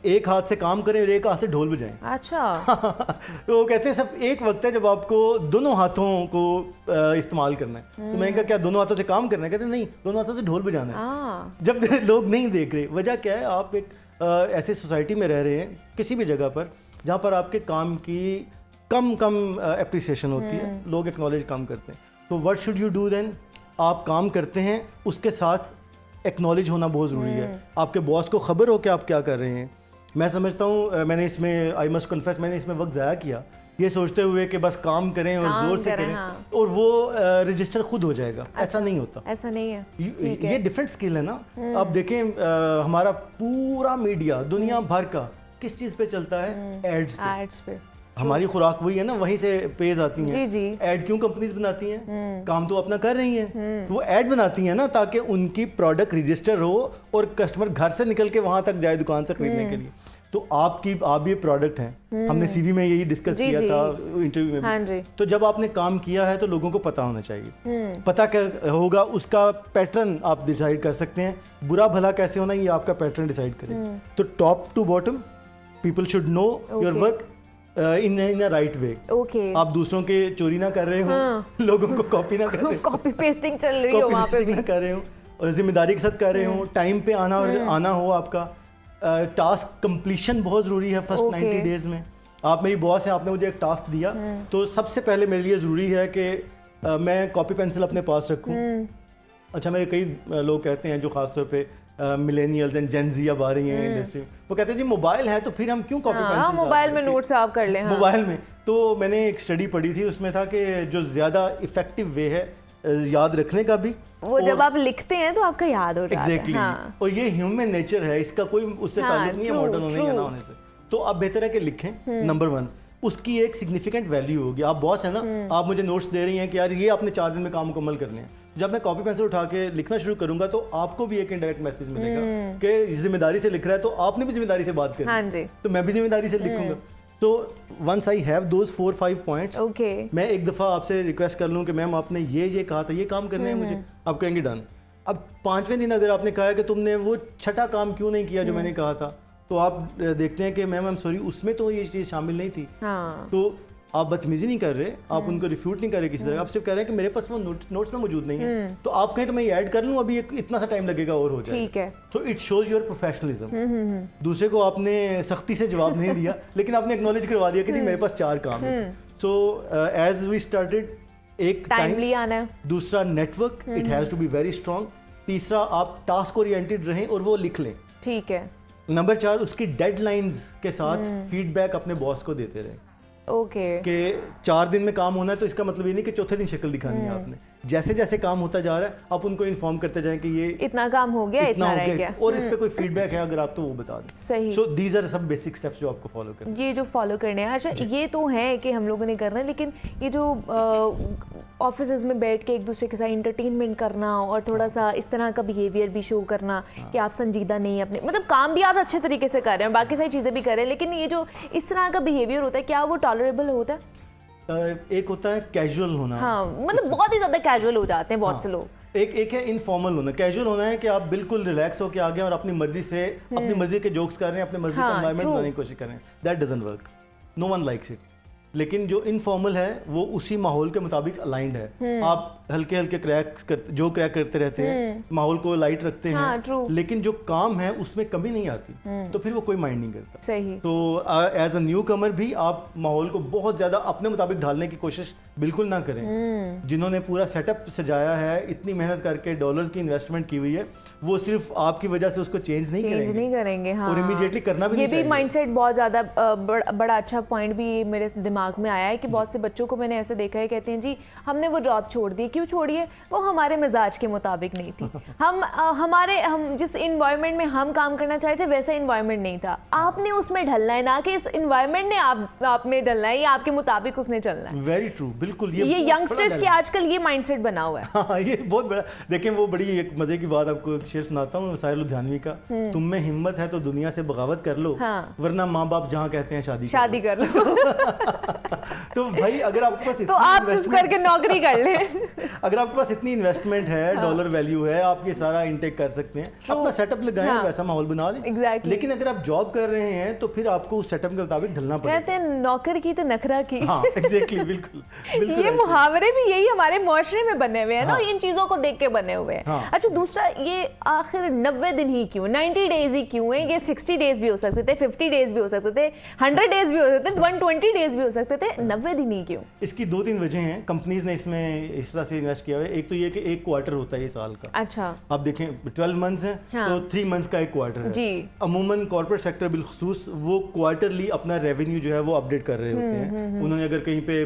एक हाथ से काम करें और एक हाथ से ढोल बजाएं। अच्छा। तो वो कहते हैं सब एक वक्त है जब आपको दोनों हाथों को इस्तेमाल करना है। तो मैंने कहा क्या दोनों हाथों से काम करना है? कहते हैं नहीं, दोनों हाथों से ढोल बजाना है। जब लोग नहीं देख रहे, वजह क्या है, आप एक ऐसे सोसाइटी में रह रहे हैं किसी भी जगह पर जहाँ पर आपके काम की कम एप्रिसिएशन होती है, लोग एक्नॉलेज कम करते हैं। तो what should you do then? आप काम करते हैं, उसके साथ एक्नॉलेज होना बहुत ज़रूरी है। आपके बॉस को खबर हो कि आप क्या कर रहे हैं। मैं समझता हूँ मैंने इसमें, आई मस्ट कन्फेस, मैंने इसमें वक्त ज़ाया किया ये सोचते हुए कि बस काम करें और ज़ोर से करें और वो रजिस्टर खुद हो जाएगा। ऐसा नहीं होता, ऐसा नहीं है। ये डिफरेंट स्किल है ना। आप देखें हमारा पूरा मीडिया दुनिया भर का किस चीज़ पे चलता है? एड्स पे। हमारी खुराक वही है ना, वहीं से पेज आती हैं। जी। ऐड क्यों कंपनीज बनाती हैं? काम तो अपना कर रही हैं, वो ऐड बनाती हैं ना ताकि उनकी प्रोडक्ट रजिस्टर हो और कस्टमर घर से निकल के वहां तक जाए दुकान से खरीदने के लिए। तो आप ये प्रोडक्ट हैं। हमने सीवी में यही डिस्कस किया था, इंटरव्यू में भी। हाँ जी। तो जब आपने काम किया है तो लोगों को पता होना चाहिए। पता क्या होगा, उसका पैटर्न आप डिसाइड कर सकते हैं। बुरा भला कैसे होना, ये आपका पैटर्न डिसाइड करें। तो top to bottom people should know your work in a right way. आप दूसरों के चोरी ना कर रहे हो, लोगों को कॉपी ना कर रहे हो, कॉपी पेस्टिंग चल रही हो वहाँ पे भी ना कर रहे हो, और जिम्मेदारी के साथ कर रहे हो, टाइम पे आना हो आपका। टास्क कंप्लीशन बहुत ज़रूरी है फर्स्ट 90 डेज में। आप मेरी बॉस हैं, आपने मुझे एक टास्क दिया तो सबसे पहले मेरे लिए ज़रूरी है कि मैं कॉपी पेंसिल अपने पास रखूँ। अच्छा, मेरे कई लोग कहते हैं जो ख़ासतौर पे मिलेनियल्स एंड जेन ज़ी अब आ रही हैं इंडस्ट्री में, वो कहते हैं जी मोबाइल है तो फिर हम क्यों कॉपी पेंसिल मोबाइल में नोट्स आप कर लें। मोबाइल में। तो मैंने एक स्टडी पढ़ी थी, उसमें था कि जो ज़्यादा इफेक्टिव वे है याद रखने का भी, वो जब आप लिखते हैं तो आपका याद हो जाता है। हाँ। और ये ह्यूमन नेचर है, इसका कोई उससे ताल्लुक नहीं है मॉडर्न होने या ना होने से। तो आप बेहतर है कि लिखें। नंबर 1, उसकी एक सिग्निफिकेंट वैल्यू होगी। आप बॉस है ना, आप मुझे नोट्स दे रही हैं कि यार ये आपने 4 दिन में काम मुकम्मल करने हैं। जब मैं कॉपी पेंसिल उठा के लिखना शुरू करूंगा तो आपको भी एक इनडायरेक्ट मैसेज मिलेगा कि जिम्मेदारी से लिख रहा है, तो आपने भी जिम्मेदारी से बात करनी है, तो मैं भी जिम्मेदारी से लिखूंगा। तो once I have those 4-5 points, मैं एक दफ़ा आपसे रिक्वेस्ट कर लूँ कि मैम आपने ये कहा था, ये काम करने हैं मुझे, आप कहेंगे डन। अब 5वें दिन अगर आपने कहा कि तुमने वो छठा काम क्यों नहीं किया जो मैंने कहा था, तो आप देखते हैं कि मैम आई एम सॉरी, उसमें तो ये चीज़ शामिल नहीं थी। तो आप बदतमीजी नहीं कर रहे, आप उनको रिफ्यूट नहीं कर रहे किसी तरह, आप सिर्फ कह रहे हैं कि मेरे पास वो नोट्स में मौजूद नहीं है। तो आप कहें तो मैं ऐड कर लूँ, अभी इतना सा टाइम लगेगा और हो जाएगा। ठीक है। So it shows your professionalism. दूसरे को आपने सख्ती से जवाब नहीं दिया, लेकिन आपने एक्नॉलेज करवा दिया कि नहीं मेरे पास 4 काम है। सो एज वी स्टार्टेड, एक टाइमली आना है, दूसरा network, it has to be very strong, तीसरा आप टास्क ओरिएंटेड रहें और वो लिख लें। ठीक है। नंबर 4, उसकी डेडलाइंस के साथ फीडबैक अपने बॉस को देते रहें। कि 4 दिन में काम होना है तो इसका मतलब ये नहीं कि चौथे दिन शक्ल दिखानी है आपने। जैसे जैसे काम होता जा रहा है आप उनको इन्फॉर्म करते जाएं कि ये इतना काम हो गया, इतना रह गया, और इस पे कोई फीडबैक है अगर आप तो वो बता दें। सही। सो दीज आर सब बेसिक स्टेप्स जो आपको फॉलो करने, ये जो फॉलो करने हैं। अच्छा, ये तो है कि हम लोगों ने करना है, लेकिन ये जो ऑफिस में बैठ के एक दूसरे के साथ इंटरटेनमेंट करना और थोड़ा सा इस तरह का बिहेवियर भी शो करना कि आप संजीदा नहीं, अपने मतलब काम भी आप अच्छे तरीके से कर रहे हैं, बाकी सारी चीज़ें भी कर रहे हैं, लेकिन ये जो इस तरह का बिहेवियर होता है, क्या वो टॉलरेबल होता है? एक होता है कैजुअल होना। हाँ, मतलब बहुत ही ज़्यादा कैजुअल हो जाते हैं बहुत से लोग। एक है इनफॉर्मल होना। कैजुअल होना है कि आप बिल्कुल रिलैक्स होकर आ गए और अपनी मर्जी से अपनी मर्जी के जोक्स कर रहे हैं, अपनी मर्जी का एनवायरनमेंट बनाने की कोशिश कर रहे हैं। That doesn't work, no one likes it. लेकिन जो इनफॉर्मल है वो उसी माहौल के मुताबिक अलाइंड है। आप हल्के हल्के क्रैक करते रहते हैं, माहौल को लाइट रखते हैं, लेकिन जो काम है उसमें कमी नहीं आती, तो फिर वो कोई माइंड नहीं करता। सही। तो एज अ न्यू कमर भी आप माहौल को बहुत ज्यादा अपने मुताबिक ढालने की कोशिश बिल्कुल ना करें। जिन्होंने पूरा सेटअप सजाया है, इतनी मेहनत करके डॉलर्स की इन्वेस्टमेंट की हुई है, वो सिर्फ आपकी वजह से उसको चेंज नहीं करेंगे। हाँ। और इमीडिएटली करना भी नहीं चाहिए। ये भी माइंडसेट बहुत ज्यादा बड़ा अच्छा पॉइंट भी मेरे दिमाग में आया है कि बहुत से बच्चों को मैंने ऐसे देखा है, कहते हैं जी हमने वो जॉब छोड़ दी। क्यों छोड़ी है? वो हमारे मिजाज के मुताबिक नहीं थी। हम जिस इन्वायरमेंट में हम काम करना चाहते थे वैसा इन्वायरमेंट नहीं था। आपने उसमें ढलना है, ना कि इस इन्वायरमेंट ने आप में ढलना है, या आपके मुताबिक उसने चलना है। वेरी ट्रू, बिल्कुल। ये यंगस्टर्स की आजकल ये माइंडसेट बना हुआ है। हाँ, ये बहुत बड़ा। देखें, वो बड़ी एक मजे की बात आपको शेर सुनाता हूँ, साहिर लुधियानवी का। तुम में हिम्मत है तो दुनिया से बगावत कर लो, वरना माँ बाप जहाँ कहते हैं शादी कर लो। तो भाई अगर आपके पास तो आप चुप करके नौकरी कर लें। अगर आपके पास इतनी इन्वेस्टमेंट है, डॉलर वैल्यू है, आप ये सारा इनटेक कर सकते हैं, अपना सेटअप लगाएं, वैसा माहौल बना लें। Exactly. लेकिन अगर आप जॉब कर रहे हैं तो फिर आपको उस सेटअप के मुताबिक ढलना पड़ेगा। कहते हैं नौकर की तो नखरा की। हाँ एग्जैक्टली, बिल्कुल बिल्कुल ये ऐसे। मुहावरे भी यही हमारे मुआशरे में बने हुए हैं ना, हाँ। और इन चीजों को देख के बने हुए हैं। हाँ। अच्छा, दूसरा ये आखिर 90 दिन ही क्यों, 90 डेज ही क्यों है? ये 60 डेज भी हो सकते थे, 50 डेज भी हो सकते थे, 100 डेज भी हो सकते थे, 120 डेज भी हो सकते थे, 90 दिन ही क्यों? इसकी 2-3 वजह हैं। कंपनीज ने इसमें इस तरह से इन्वेस्ट किया हुआ है। एक तो ये कि एक क्वार्टर होता है ये साल का। अच्छा आप देखें 12 मंथ्स हैं, हाँ। तो 3 मंथ्स का एक क्वार्टर है। जी। अमूमन कॉर्पोरेट सेक्टर बिलखसूस वो क्वार्टरली अपना रेवेन्यू जो है वो अपडेट कर रहे होते हैं। उन्होंने अगर कहीं पे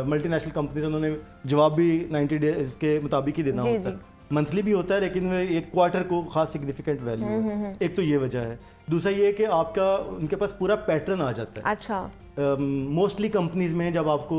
मल्टीनेशनल कंपनीज, उन्होंने जवाब भी 90 डेज के मुताबिक ही देना जी, होता है। मंथली भी होता है, लेकिन एक क्वार्टर को खास सिग्निफिकेंट वैल्यू है। एक तो ये वजह है। दूसरा ये है कि आपका उनके पास पूरा पैटर्न आ जाता है। अच्छा मोस्टली कंपनीज में जब आपको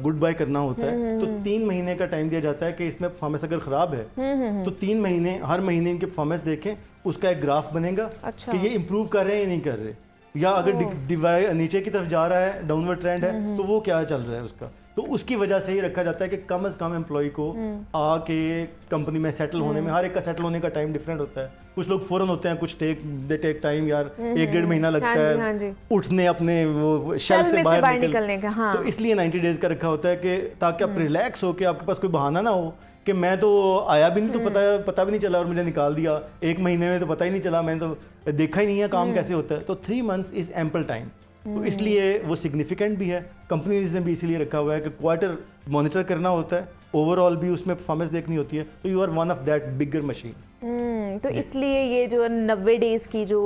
गुड बाय करना होता है तो 3 महीने का टाइम दिया जाता है कि इसमें परफॉर्मेंस अगर खराब है तो 3 महीने, हर महीने इनके परफॉर्मेंस देखें, उसका एक ग्राफ बनेगा। अच्छा। कि ये इंप्रूव कर रहे हैं या नहीं कर रहे, या अगर डिवाइड नीचे की तरफ जा रहा है, डाउनवर्ड ट्रेंड है, तो वो क्या चल रहा है उसका। तो उसकी वजह से ही रखा जाता है कि कम से कम एम्प्लॉय को आके कंपनी में सेटल होने में, हर एक का सेटल होने का टाइम डिफरेंट होता है। कुछ लोग फौरन होते हैं, कुछ दे टेक टाइम यार, 1-1.5 महीना लगता हाँ जी। है उठने अपने वो शेल शेल से में बाहर निकलने का। हाँ। तो इसलिए 90 डेज का रखा होता है कि ताकि आप रिलैक्स हो के आपके पास कोई बहाना ना हो कि मैं तो आया भी नहीं, तो पता भी नहीं चला और मुझे निकाल दिया, 1 महीने में तो पता ही नहीं चला, मैंने तो देखा ही नहीं है काम कैसे होता है। तो 3 मंथ्स इज एम्पल टाइम। तो इसलिए वो सिग्निफिकेंट भी है। कंपनीज ने भी इसीलिए रखा हुआ है कि क्वार्टर मॉनिटर करना होता है, ओवरऑल भी उसमें परफॉर्मेंस देखनी होती है। तो you are one of that bigger machine. तो इसलिए ये जो 90 डेज की जो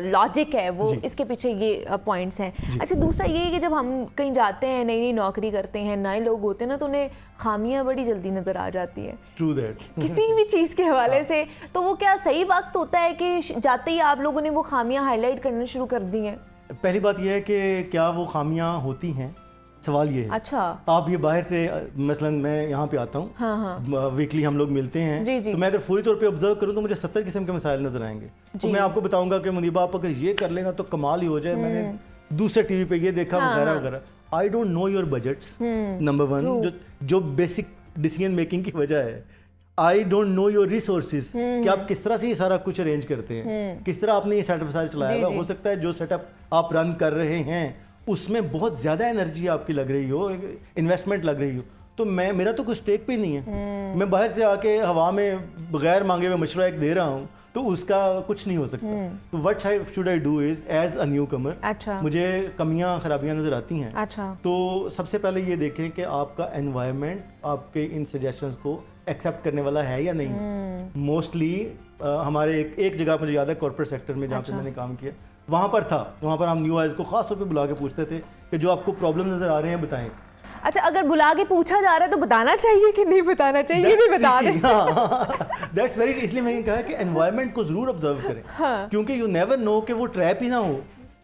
लॉजिक है वो इसके पीछे ये पॉइंट्स हैं। अच्छा, दूसरा ये है कि जब हम कहीं जाते हैं, नई नई नौकरी करते हैं, नए लोग होते हैं ना, तो उन्हें खामियां बड़ी जल्दी नजर आ जाती है ट्रू दैट किसी भी चीज़ के हवाले से। तो वो क्या सही वक्त होता है कि जाते ही आप लोगों ने वो खामियां हाईलाइट करना शुरू कर दी हैं? पहली बात यह है कि क्या वो खामियां होती हैं, सवाल ये है। अच्छा। आप ये बाहर से, मसलन मैं यहाँ पे आता हूँ, हाँ। वीकली हम लोग मिलते हैं, जी, जी। तो मैं अगर फौरी तौर पे ऑब्जर्व करूँ तो मुझे 70 किस्म के मसाइल नजर आएंगे। तो मैं आपको बताऊंगा कि मुनीबा आप अगर ये कर लेना तो कमाल ही हो जाए, मैंने दूसरे टीवी पे ये देखा वगैरह वगैरह। I don't know your budgets, number 1, जो बेसिक डिसीजन मेकिंग की वजह है। I don't know your resources, कि आप किस तरह से ये सारा कुछ अरेंज करते हैं, किस तरह आपने ये सेटअप सारा चलाया हुआ। हो सकता है जो सेटअप आप रन कर रहे हैं उसमें बहुत ज़्यादा एनर्जी आपकी लग रही हो, इन्वेस्टमेंट लग रही हो, तो मेरा तो कुछ स्टेक पे नहीं है। मैं बाहर से आके हवा में बगैर मांगे हुए मशवरा एक दे रहा हूँ, तो उसका कुछ नहीं हो सकता। तो what should I do is as a newcomer, अच्छा। मुझे कमियां खराबियां नजर आती हैं। अच्छा। तो सबसे पहले ये देखें कि आपका एनवायरनमेंट आपके इन सजेशंस को एक्सेप्ट करने वाला है या नहीं। मोस्टली हमारे एक जगह मुझे याद है कॉर्पोरेट सेक्टर में जहाँ पे मैंने काम किया, वहाँ पर हम न्यू आयर्स को खास तौर पे बुला के पूछते थे कि जो आपको प्रॉब्लम नजर आ रहे हैं बताएं। अच्छा, अगर बुला के पूछा जा रहा है तो बताना चाहिए कि नहीं बताना चाहिए, ये भी बता दें। दैट्स वेरी, इसलिए मैंने कहा कि एनवायरनमेंट को जरूर ऑब्जर्व करें। हाँ। क्योंकि यू नेवर नो कि वो ट्रैप ही ना हो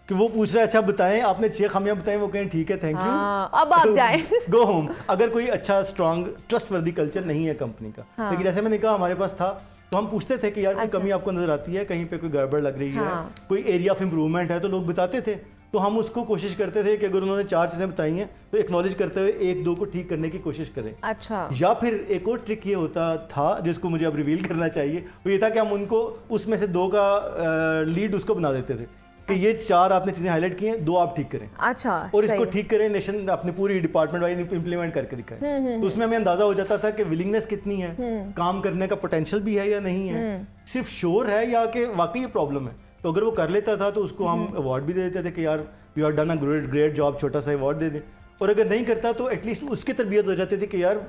कि वो पूछ रहा है अच्छा बताएं, आपने 6 खामियां बताएं, वो कहें ठीक है थैंक यू, अब आप जाएं, गो होम। अगर कोई अच्छा स्ट्रॉन्ग ट्रस्टवर्दी कल्चर नहीं है कंपनी का। लेकिन जैसे मैंने कहा हमारे पास था, तो हम पूछते थे कि यार कोई कमी आपको नजर आती है, कहीं पे कोई गड़बड़ लग रही है, कोई एरिया ऑफ इम्प्रूवमेंट है, तो लोग बताते थे। तो हम उसको कोशिश करते थे कि अगर उन्होंने 4 चीजें बताई हैं तो एक्नॉलेज करते हुए 1-2 को ठीक करने की कोशिश करें। अच्छा। या फिर एक और ट्रिक ये होता था जिसको मुझे अब रिवील करना चाहिए, वो ये था कि हम उनको उसमें से 2 का लीड उसको बना देते थे कि ये 4 आपने चीजें हाईलाइट की हैं, 2 आप ठीक करें। अच्छा। और इसको ठीक करें, नेशन अपनी पूरी डिपार्टमेंट वाइज इंप्लीमेंट करके दिखाएं। तो उसमें हमें अंदाजा हो जाता था कि विलिंगनेस कितनी है, काम करने का पोटेंशियल भी है या नहीं है, सिर्फ श्योर है या कि वाकई ये प्रॉब्लम है। तो अगर वो कर लेता था तो उसको हम अवार्ड भी दे देते थे कि यार you are done a great job, छोटा सा अवार्ड दे दें। और अगर नहीं करता तो एटलीस्ट उसकी तरबियत हो जाती थी कि यार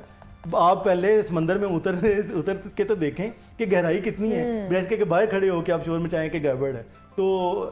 आप पहले समंदर में उतर के तो देखें कि गहराई कितनी है, ब्रेस के बाहर खड़े हो के आप शोर मचाएं कि गड़बड़ है। तो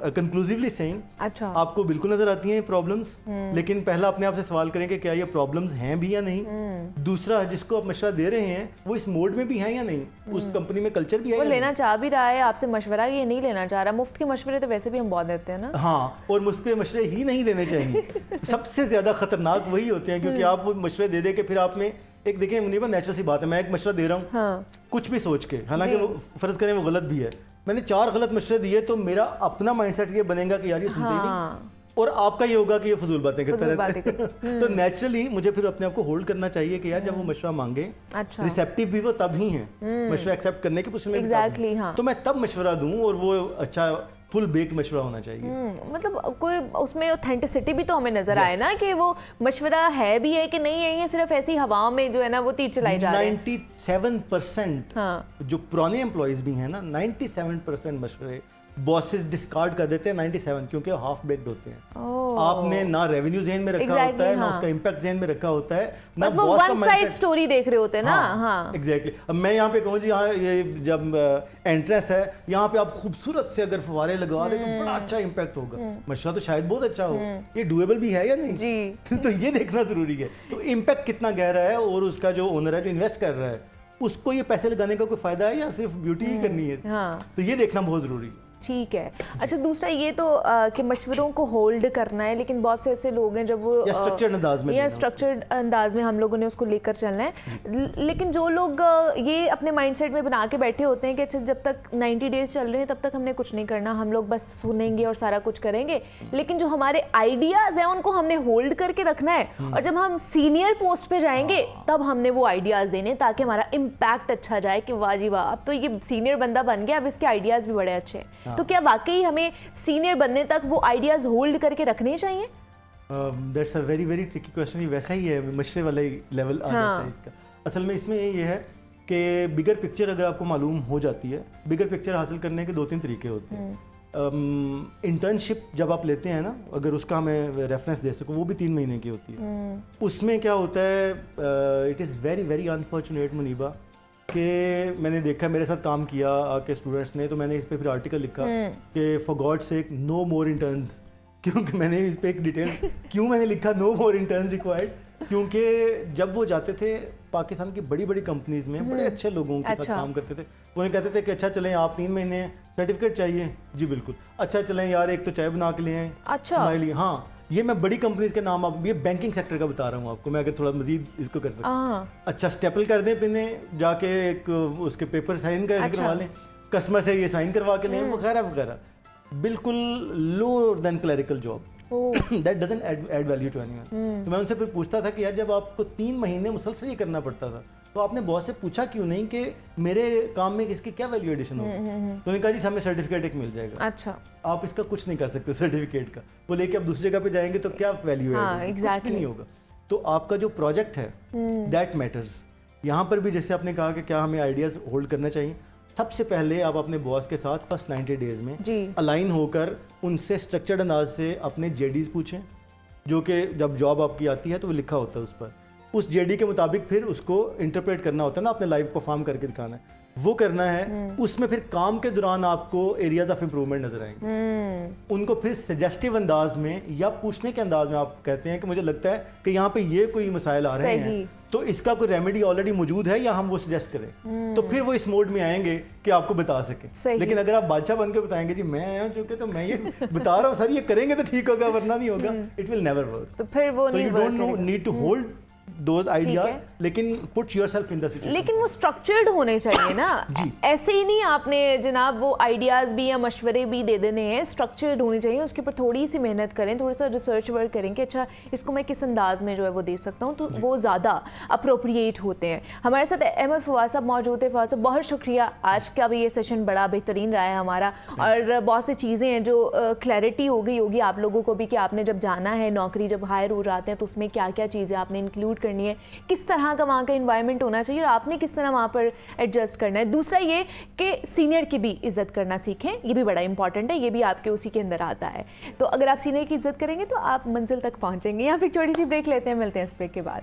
कंक्लूसिवली सेइंग, अच्छा, आपको बिल्कुल नजर आती हैं प्रॉब्लम्स, लेकिन पहला अपने आप से सवाल करें कि क्या ये प्रॉब्लम्स हैं भी या नहीं। दूसरा, जिसको आप मशवरा दे रहे हैं वो इस मोड में भी है या नहीं, उस कंपनी में कल्चर भी है वो या लेना चाह भी रहा है आपसे मशवरा, ये नहीं लेना चाह रहा। मुफ्त के मशवरे तो वैसे भी हम बहुत देते हैं ना। हाँ, और मुझसे मशवरे ही नहीं देने चाहिए। सबसे ज्यादा खतरनाक वही होते हैं, क्योंकि आप वो मशवरे दे दे के फिर आप में एक, देखिए मुनीबा नेचुरल सी बात है, मैं एक मशवरा दे रहा हूँ, हाँ, कुछ भी सोच के, हालांकि वो फर्ज करें वो गलत भी है, मैंने 4 गलत मशवरे दिए तो मेरा अपना माइंडसेट ये बनेगा कि यार ये सुनते ही नहीं, और आपका ये होगा कि ये फजूल बातें करते फजूल रहते बातें हैं तो नेचुरली मुझे फिर अपने आप को होल्ड करना चाहिए कि यार जब वो मशवरा मांगे, अच्छा रिसेप्टिव भी वो तब ही हैं मशवरा एक्सेप्ट करने के पूछने में भी तब एग्जैक्टली हैं। हाँ तो मैं तब मशवरा दूं और वो अच्छा फुल बेक्ड मशवरा होना चाहिए। मतलब कोई उसमें ऑथेंटिसिटी भी तो हमें नजर आए ना कि वो मशवरा है भी है कि नहीं है, ये सिर्फ ऐसी हवाओं में जो है ना वो तीर चलाई जा रहे हैं। 97% हाँ जो पुराने एम्प्लॉयज भी हैं ना 97% मशवरे बॉसेस डिस्कार्ड कर देते हैं 97 क्योंकि हाफ बेक्ड होते हैं। ओह आपने ना रेवेन्यू जेन में रखा Exactly, होता है ना हाँ। उसका इम्पैक्ट जेन में रखा होता है ना बस वो boss का वन साइड mindset- स्टोरी देख रहे होते हैं ना। हाँ एग्जैक्टली अब मैं यहाँ पे कहूँ जी हाँ ये जब एंट्रेंस है यहाँ पे आप खूबसूरत से अगर फवारे लगवा रहे तो बड़ा अच्छा इम्पैक्ट होगा, मशवरा तो शायद बहुत अच्छा हो, ये डुएबल भी है या नहीं जी तो ये देखना जरूरी है। तो इम्पैक्ट कितना गहरा है और उसका जो ओनर है जो इन्वेस्ट कर रहा है उसको ये पैसे लगाने का कोई फायदा है या सिर्फ ब्यूटी ही करनी है, हाँ तो ये देखना बहुत जरूरी है। ठीक है। अच्छा दूसरा ये तो कि मशवरों को होल्ड करना है, लेकिन बहुत से ऐसे लोग हैं जब वो या स्ट्रक्चर्ड अंदाज में या लेना। स्ट्रक्चर्ड अंदाज में हम लोगों ने उसको लेकर चलना है। लेकिन जो लोग ये अपने माइंडसेट में बना के बैठे होते हैं कि अच्छा जब तक 90 डेज चल रहे हैं तब तक हमने कुछ नहीं करना, हम लोग बस सुनेंगे और सारा कुछ करेंगे, लेकिन जो हमारे आइडियाज़ हैं उनको हमने होल्ड करके रखना है और जब हम सीनियर पोस्ट पे जाएंगे तब हमने वो आइडियाज़ देने ताकि हमारा इम्पैक्ट अच्छा जाए कि वाह जी वाह अब तो ये सीनियर बंदा बन गया, अब इसके आइडियाज़ भी बड़े अच्छे हैं। तो क्या वाकई हमें सीनियर बनने तक वो आइडियाज़ होल्ड करके रखने चाहिए? That's a very very tricky question. ये वैसा ही है, मशरे वाला ही लेवल आ जाता है इसका। असल में इसमें ये है कि बिगर पिक्चर अगर आपको मालूम हो जाती है, बिगर पिक्चर हासिल करने के 2-3 तरीके होते हैं। इंटर्नशिप जब आप लेते हैं ना, अगर उसका मैं रेफरेंस दे सकूं, वो भी 3 महीने की होती है। उसमें क्या होता है, it is very very unfortunate Muniba कि मैंने देखा, मेरे साथ काम किया आके स्टूडेंट्स ने, तो मैंने इस पे फिर आर्टिकल लिखा कि for God sake no more interns, क्योंकि मैंने इस पे एक डिटेल क्यों मैंने लिखा नो मोर इंटर्न्स रिक्वायर्ड, क्योंकि जब वो जाते थे पाकिस्तान की बड़ी बड़ी कंपनीज में बड़े अच्छे लोगों के साथ काम करते थे, वो उन्हें कहते थे कि अच्छा चलें आप 3 महीने सर्टिफिकेट चाहिए, जी बिल्कुल, अच्छा चलें यार एक तो चाय बना के ले आए अच्छा हमारे लिए। हाँ ये मैं बड़ी कंपनीज के नाम, आप ये बैंकिंग सेक्टर का बता रहा हूँ आपको मैं, अगर थोड़ा मजीद इसको कर सकूँ। अच्छा स्टेपल कर दें पिने, जाके एक उसके पेपर साइन करवा लें, कस्टमर से ये साइन करवा के लें वगैरह वगैरह, बिल्कुल lower than clerical job, that doesn't add value to anyone. तो मैं उनसे फिर पूछता था कि यार जब आपको 3 महीने मुसलसल ये करना पड़ता था तो आपने बॉस से पूछा क्यों नहीं कि मेरे काम में इसकी क्या वैल्यू एडिशन होगी? तो उन्होंने कहा जी हमें सर्टिफिकेट एक मिल जाएगा। अच्छा आप इसका कुछ नहीं कर सकते सर्टिफिकेट का, वो लेके आप दूसरी जगह पे जाएंगे तो क्या वैल्यू है? हाँ, कुछ भी नहीं होगा। तो आपका जो प्रोजेक्ट है दैट मैटर्स। यहाँ पर भी जैसे आपने कहा कि क्या हमें आइडियाज होल्ड करना चाहिए, सबसे पहले आप अपने बॉस के साथ फर्स्ट 90 डेज में अलाइन होकर उनसे स्ट्रक्चर्ड अंदाज से अपने जेडीज पूछें, जो कि जब जॉब आपकी आती है तो वो लिखा होता है उस पर, उस जेडी के मुताबिक फिर उसको इंटरप्रेट करना होता है ना, अपने लाइव परफॉर्म करके दिखाना है, वो करना है। उसमें फिर काम के दौरान आपको एरियाज ऑफ इम्प्रूवमेंट नजर आएंगे, उनको फिर सजेस्टिव अंदाज में या पूछने के अंदाज में आप कहते हैं कि मुझे लगता है कि यहाँ पे ये कोई मसाइल आ रहे हैं तो इसका कोई रेमेडी ऑलरेडी मौजूद है या हम वो सजेस्ट करें, तो फिर वो इस मोड में आएंगे कि आपको बता सके। लेकिन अगर आप बादशाह बन के बताएंगे जी मैं आया चुके तो मैं ये बता रहा हूँ सर ये करेंगे तो ठीक होगा वरना नहीं होगा, इट विल नेवर वर्क। तो फिर वो नहीं वर्क करेगा। You don't need to hold those ideas, लेकिन put yourself in the situation। लेकिन वो स्ट्रक्चर्ड होने चाहिए ना, ऐसे ही नहीं आपने जनाब वो आइडियाज़ भी या मशवरे भी दे देने हैं, स्ट्रक्चर्ड होने चाहिए, उसके ऊपर थोड़ी सी मेहनत करें, थोड़ा सा रिसर्च वर्क करें कि अच्छा इसको मैं किस अंदाज में जो है वो दे सकता हूँ, तो वो ज़्यादा अप्रोप्रिएट होते हैं। हमारे साथ अहमद फवाद साहब मौजूद है। फवाद साहब बहुत शुक्रिया, आज का भी ये सेशन बड़ा बेहतरीन रहा है हमारा, और बहुत सी चीज़ें हैं जो क्लैरिटी हो गई होगी आप लोगों को भी कि आपने जब जाना है नौकरी, जब हायर हो जाते हैं तो उसमें क्या क्या चीज़ें आपने इंक्लूड करनी है, किस तरह का वहाँ का एनवायरनमेंट होना चाहिए और आपने किस तरह वहाँ पर एडजस्ट करना है। दूसरा ये कि सीनियर की भी इज्जत करना सीखें, ये भी बड़ा इंपॉर्टेंट है, ये भी आपके उसी के अंदर आता है। तो अगर आप सीनियर की इज्जत करेंगे तो आप मंजिल तक पहुँचेंगे। यहाँ पर छोटी सी ब्रेक लेते हैं, मिलते हैं इस ब्रेक के बाद।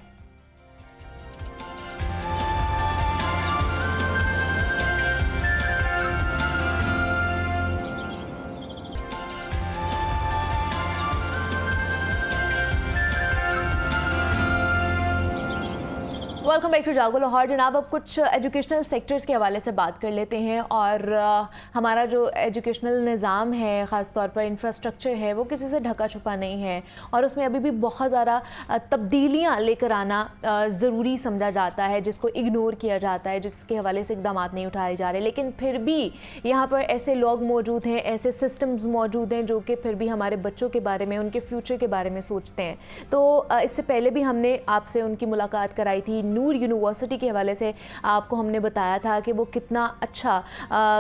वेलकम बैक टू जागो लाहौर। जनाब, अब कुछ एजुकेशनल सेक्टर्स के हवाले से बात कर लेते हैं और हमारा जो एजुकेशनल निज़ाम है, ख़ास तौर पर इंफ्रास्ट्रक्चर है, वो किसी से ढका छुपा नहीं है और उसमें अभी भी बहुत ज़्यादा तब्दीलियाँ लेकर आना ज़रूरी समझा जाता है, जिसको इग्नोर किया जाता है, जिसके हवाले से इक़दाम नहीं उठाए जा रहे। लेकिन फिर भी यहाँ पर ऐसे लोग मौजूद हैं, ऐसे सिस्टम्स मौजूद हैं जो कि फिर भी हमारे बच्चों के बारे में, उनके फ्यूचर के बारे में सोचते हैं। तो इससे पहले भी हमने आपसे उनकी मुलाकात कराई थी। नूर यूनिवर्सिटी के हवाले से आपको हमने बताया था कि वो कितना अच्छा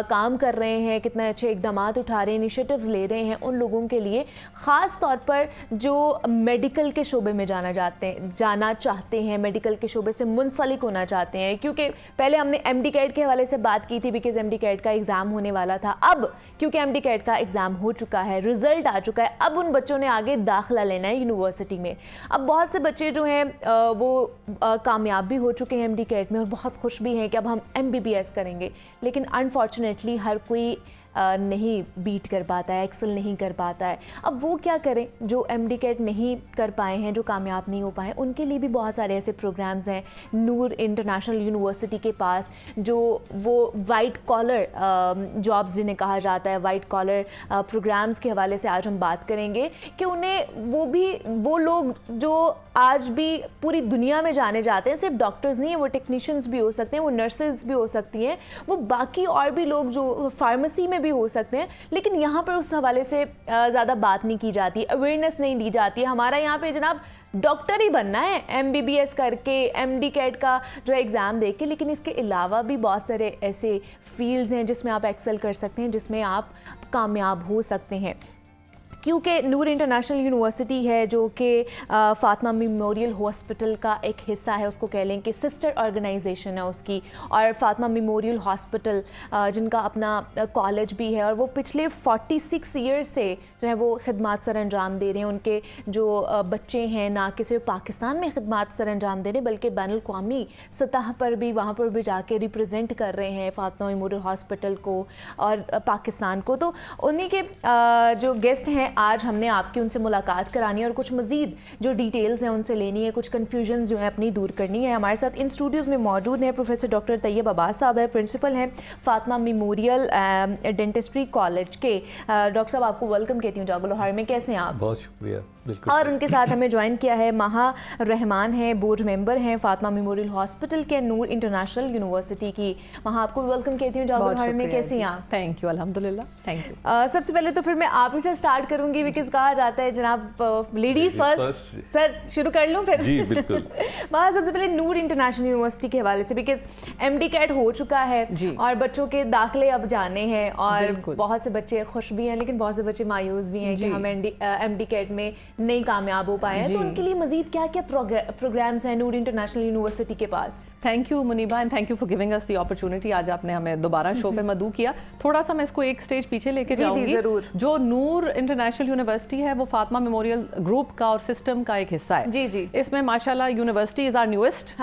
काम कर रहे हैं, कितने अच्छे इक़दाम उठा रहे हैं, इनिशिएटिव्स ले रहे हैं उन लोगों के लिए, ख़ास तौर पर जो मेडिकल के शोबे में जाना चाहते हैं, मेडिकल के शोबे से मुंसलिक होना चाहते हैं। क्योंकि पहले हमने MD कैट के हवाले से बात की थी, बिकॉज MD कैट का एग्ज़ाम होने वाला था। अब क्योंकि MD कैट का एग्ज़ाम हो चुका है, रिज़ल्ट आ चुका है, अब उन बच्चों ने आगे दाखिला लेना है यूनिवर्सिटी में। अब बहुत से बच्चे जो हैं वो कामयाब भी हो चुके हैं MD कैट में और बहुत खुश भी हैं कि अब हम MBBS करेंगे। लेकिन अनफॉर्चुनेटली हर कोई नहीं बीट कर पाता है, एक्सेल नहीं कर पाता है। अब वो क्या करें जो MD कैट नहीं कर पाए हैं, जो कामयाब नहीं हो पाए, उनके लिए भी बहुत सारे ऐसे प्रोग्राम्स हैं नूर इंटरनेशनल यूनिवर्सिटी के पास, जो वो वाइट कॉलर जॉब्स जिन्हें कहा जाता है, वाइट कॉलर प्रोग्राम्स के हवाले से आज हम बात करेंगे कि उन्हें वो लोग जो आज भी पूरी दुनिया में जाने जाते हैं, सिर्फ डॉक्टर्स नहीं है, वो टेक्नीशियंस भी हो सकते हैं, वो नर्सेज भी हो सकती हैं, वो बाकी और भी लोग जो फार्मेसी में भी हो सकते हैं। लेकिन यहाँ पर उस हवाले से ज़्यादा बात नहीं की जाती, अवेयरनेस नहीं दी जाती है। हमारा यहाँ पे जनाब डॉक्टर ही बनना है MBBS करके, MD कैट का जो एग्ज़ाम दे के। लेकिन इसके अलावा भी बहुत सारे ऐसे फील्ड्स हैं जिसमें आप एक्सेल कर सकते हैं, जिसमें आप कामयाब हो सकते हैं। क्योंकि नूर इंटरनेशनल यूनिवर्सिटी है जो कि फातिमा मेमोरियल हॉस्पिटल का एक हिस्सा है, उसको कह लें कि सिस्टर ऑर्गेनाइजेशन है उसकी। और फातिमा मेमोरियल हॉस्पिटल जिनका अपना कॉलेज भी है और वो पिछले 46 ईयर्स से जो है वो खिदमात सर अंजाम दे रहे हैं। उनके जो बच्चे हैं ना कि सिर्फ पाकिस्तान में खिदमात सर अंजाम दे रहे हैं, बल्कि बैनुल अक़वामी सतह पर भी वहाँ पर भी जाके रिप्रेजेंट कर रहे हैं फातिमा मेमोरियल हॉस्पिटल को और पाकिस्तान को। तो उन्हीं के जो गेस्ट हैं आज हमने आपकी उनसे मुलाकात करानी है और कुछ मज़ीद जो डिटेल्स हैं उनसे लेनी है, कुछ कन्फ्यूजन जो है अपनी दूर करनी है। हमारे साथ इन स्टूडियोज़ में मौजूद हैं प्रोफेसर डॉक्टर तैयब अब्बास साहब है, प्रिंसिपल हैं फातिमा मेमोरियल डेंटिस्ट्री कॉलेज के। डॉक्टर साहब आपको वेलकम कहती हूँ जागो लाहौर में, कैसे हैं आप? बहुत शुक्रिया। बिल्कुल। और उनके साथ हमें ज्वाइन किया है महा रहमान है, बोर्ड मेंबर हैं फातिमा मेमोरियल हॉस्पिटल के नूर इंटरनेशनल यूनिवर्सिटी की। महा आपको वेलकम कहती हूँ जागो लाहौर में, कैसे हैं आप? थैंक यू, अल्हम्दुलिल्लाह, थैंक यू। सबसे पहले तो फिर मैं आप ही से स्टार्ट करूंगी, बिकॉज कहा जाता है जनाब लेडीज फर्स्ट। सर शुरू कर लूं फिर? जी बिल्कुल। वहाँ सबसे पहले नूर इंटरनेशनल यूनिवर्सिटी के हवाले से, बिकॉज MD कैट हो चुका है और बच्चों के दाखिले अब जाने हैं और बहुत से बच्चे खुश भी हैं लेकिन बहुत से बच्चे मायूस भी हैं कि हम MD कैट में नहीं कामयाब हो पाए हैं। तो उनके लिए मजीद क्या क्या प्रोग्राम्स हैं नूर इंटरनेशनल यूनिवर्सिटी के पास? Thank you Muniba and thank you for giving us the opportunity. आज आपने हमें दोबारा शो पे मदऊ किया। थोड़ा सा मैं इसको एक स्टेज पीछे लेके जाऊंगी। जरूर। जो नूर इंटरनेशनल यूनिवर्सिटी है वो फातिमा मेमोरियल ग्रुप का और सिस्टम का एक हिस्सा है। जी जी। इसमें माशाल्लाह university is our newest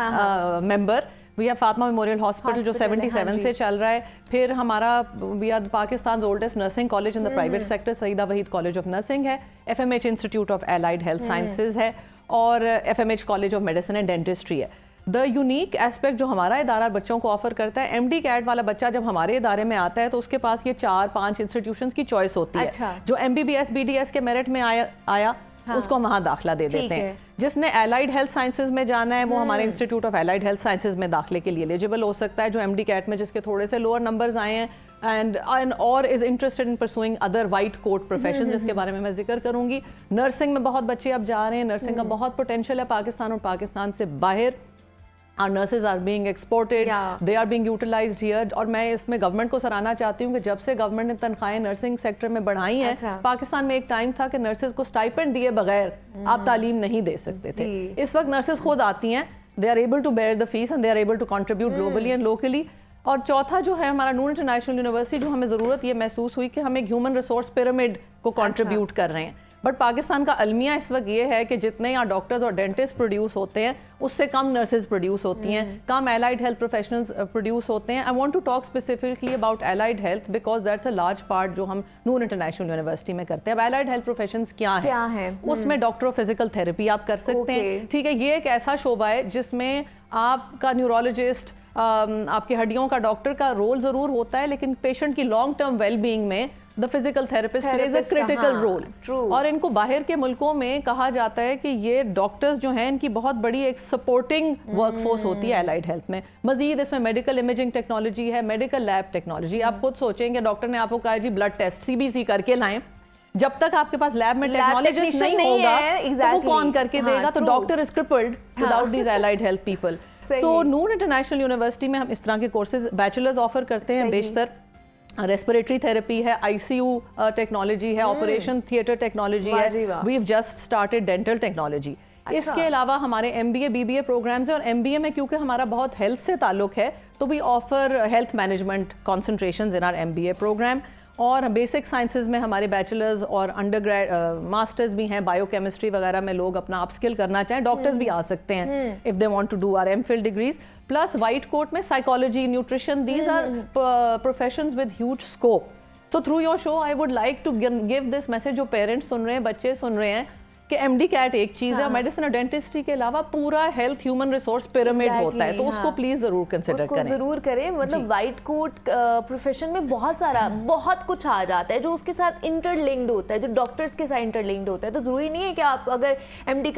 member. We are Fatima memorial hospital जो 77 से चल रहा है। फिर हमारा we are Pakistan oldest nursing college in the private sector, Saeeda Waheed college of nursing है। FMH institute of allied health sciences है और FMH college of medicine and dentistry है। द यूनिक एस्पेक्ट जो हमारा इदारा बच्चों को ऑफर करता है, MD कैट वाला बच्चा जब हमारे इदारे में आता है तो उसके पास ये 4-5 इंस्टीट्यूशंस की चॉइस होती है। जो MBBS BDS के मेरिट में आया उसको वहाँ दाखिला दे देते हैं। जिसने एलाइड हेल्थ साइंसेज में जाना है वो हमारे institute of allied health sciences में दाखिले के लिए एलिजिबल हो सकता है। जो MD कैट में जिसके थोड़े से लोअर नंबर्स आए हैं एंड और is interested in pursuing other white coat profession, जिसके बारे में मैं जिक्र करूंगी। नर्सिंग में बहुत बच्चे अब जा रहे हैं, नर्सिंग का बहुत पोटेंशियल है पाकिस्तान और पाकिस्तान से बाहर। Our nurses are being exported, they are being utilized here। और मैं इसमें गवर्नमेंट को सराहना चाहती हूँ कि जब से गवर्नमेंट ने तनख्वाहें नर्सिंग सेक्टर में बढ़ाई हैं, पाकिस्तान में एक टाइम था कि नर्सेज को स्टाइपेंड दिए बगैर आप तालीम नहीं दे सकते थे। इस वक्त नर्सेज खुद आती हैं, they are able to bear the fees and they are able to contribute globally and locally. और चौथा जो है हमारा नूर इंटरनेशनल यूनिवर्सिटी, जो हमें ज़रूरत ये महसूस हुई कि हम एक ह्यूमन रिसोर्स पिरामिड को कंट्रीब्यूट कर रहे हैं। बट पाकिस्तान का अलमिया इस वक्त ये है कि जितने यहाँ डॉक्टर्स और डेंटिस्ट प्रोड्यूस होते हैं उससे कम नर्सेज प्रोड्यूस होती हैं, कम एलाइड हेल्थ प्रोफेशनल्स प्रोड्यूस होते हैं। I want to talk specifically about allied health because that's a large part जो हम नूर इंटरनेशनल यूनिवर्सिटी में करते हैं। अब एलाइड हेल्थ प्रोफेशंस क्या है? उसमें डॉक्टर ऑफ फिजिकल थेरेपी आप कर सकते हैं, ठीक है। ये एक ऐसा शोबा है जिसमें आपका न्यूरोलॉजिस्ट, आपकी हड्डियों का डॉक्टर का रोल ज़रूर होता है, लेकिन पेशेंट की लॉन्ग टर्म वेलबींग में the physical therapist plays a critical role. और इनको बाहर के मुल्कों में कहा जाता है कि ये डॉक्टर्स जो हैं इनकी बहुत बड़ी एक सपोर्टिंग वर्कफोर्स होती है एलाइड हेल्थ में। मजीद इसमें मेडिकल इमेजिंग टेक्नोलॉजी है, मेडिकल लैब टेक्नोलॉजी। आप खुद सोचेंगे डॉक्टर ने आपको कहा जी ब्लड टेस्ट CBC करके लाएं, जब तक आपके पास लैब में टेक्नोलॉजिस्ट नहीं होगा तो वो कौन करके देगा? तो doctor is crippled without these allied health people. तो नूर इंटरनेशनल यूनिवर्सिटी में हम इस तरह के कोर्सेज बैचलर्स ऑफर करते हैं। बेशतर रेस्पिरेटरी थेरेपी है, ICU टेक्नोलॉजी है, ऑपरेशन थिएटर टेक्नोलॉजी है, we have just started dental technology. इसके अलावा हमारे MBA BBA प्रोग्राम्स हैं, और MBA में क्योंकि हमारा बहुत हेल्थ से ताल्लुक है तो we offer health management concentrations in our MBA program. और बेसिक साइंसेज में हमारे बैचलर्स और अंडर मास्टर्स भी हैं। बायोकेमिस्ट्री वगैरह में लोग अपना अपस्किल करना चाहें, डॉक्टर्स भी आ सकते हैं if they want to do our MPhil degrees. Plus white coat में psychology, nutrition, these are professions with huge scope. So through your show I would like to give this message, जो parents सुन रहे हैं, बच्चे सुन रहे हैं, कि MD cat एक चीज़ है, मेडिसिन और डेंटिस्ट्री के अलावा पूरा हेल्थ ह्यूमन रिसोर्स पिरामिड होता है, तो उसको प्लीज जरूर कंसिडर करें। जरूर करें। मतलब वाइट कोट प्रोफेशन में बहुत कुछ आ जाता है जो उसके साथ इंटरलिंक्ड होता है, जो डॉक्टर्स के साथ इंटरलिंक्ड होता है। तो जरूरी नहीं है कि आप अगर MD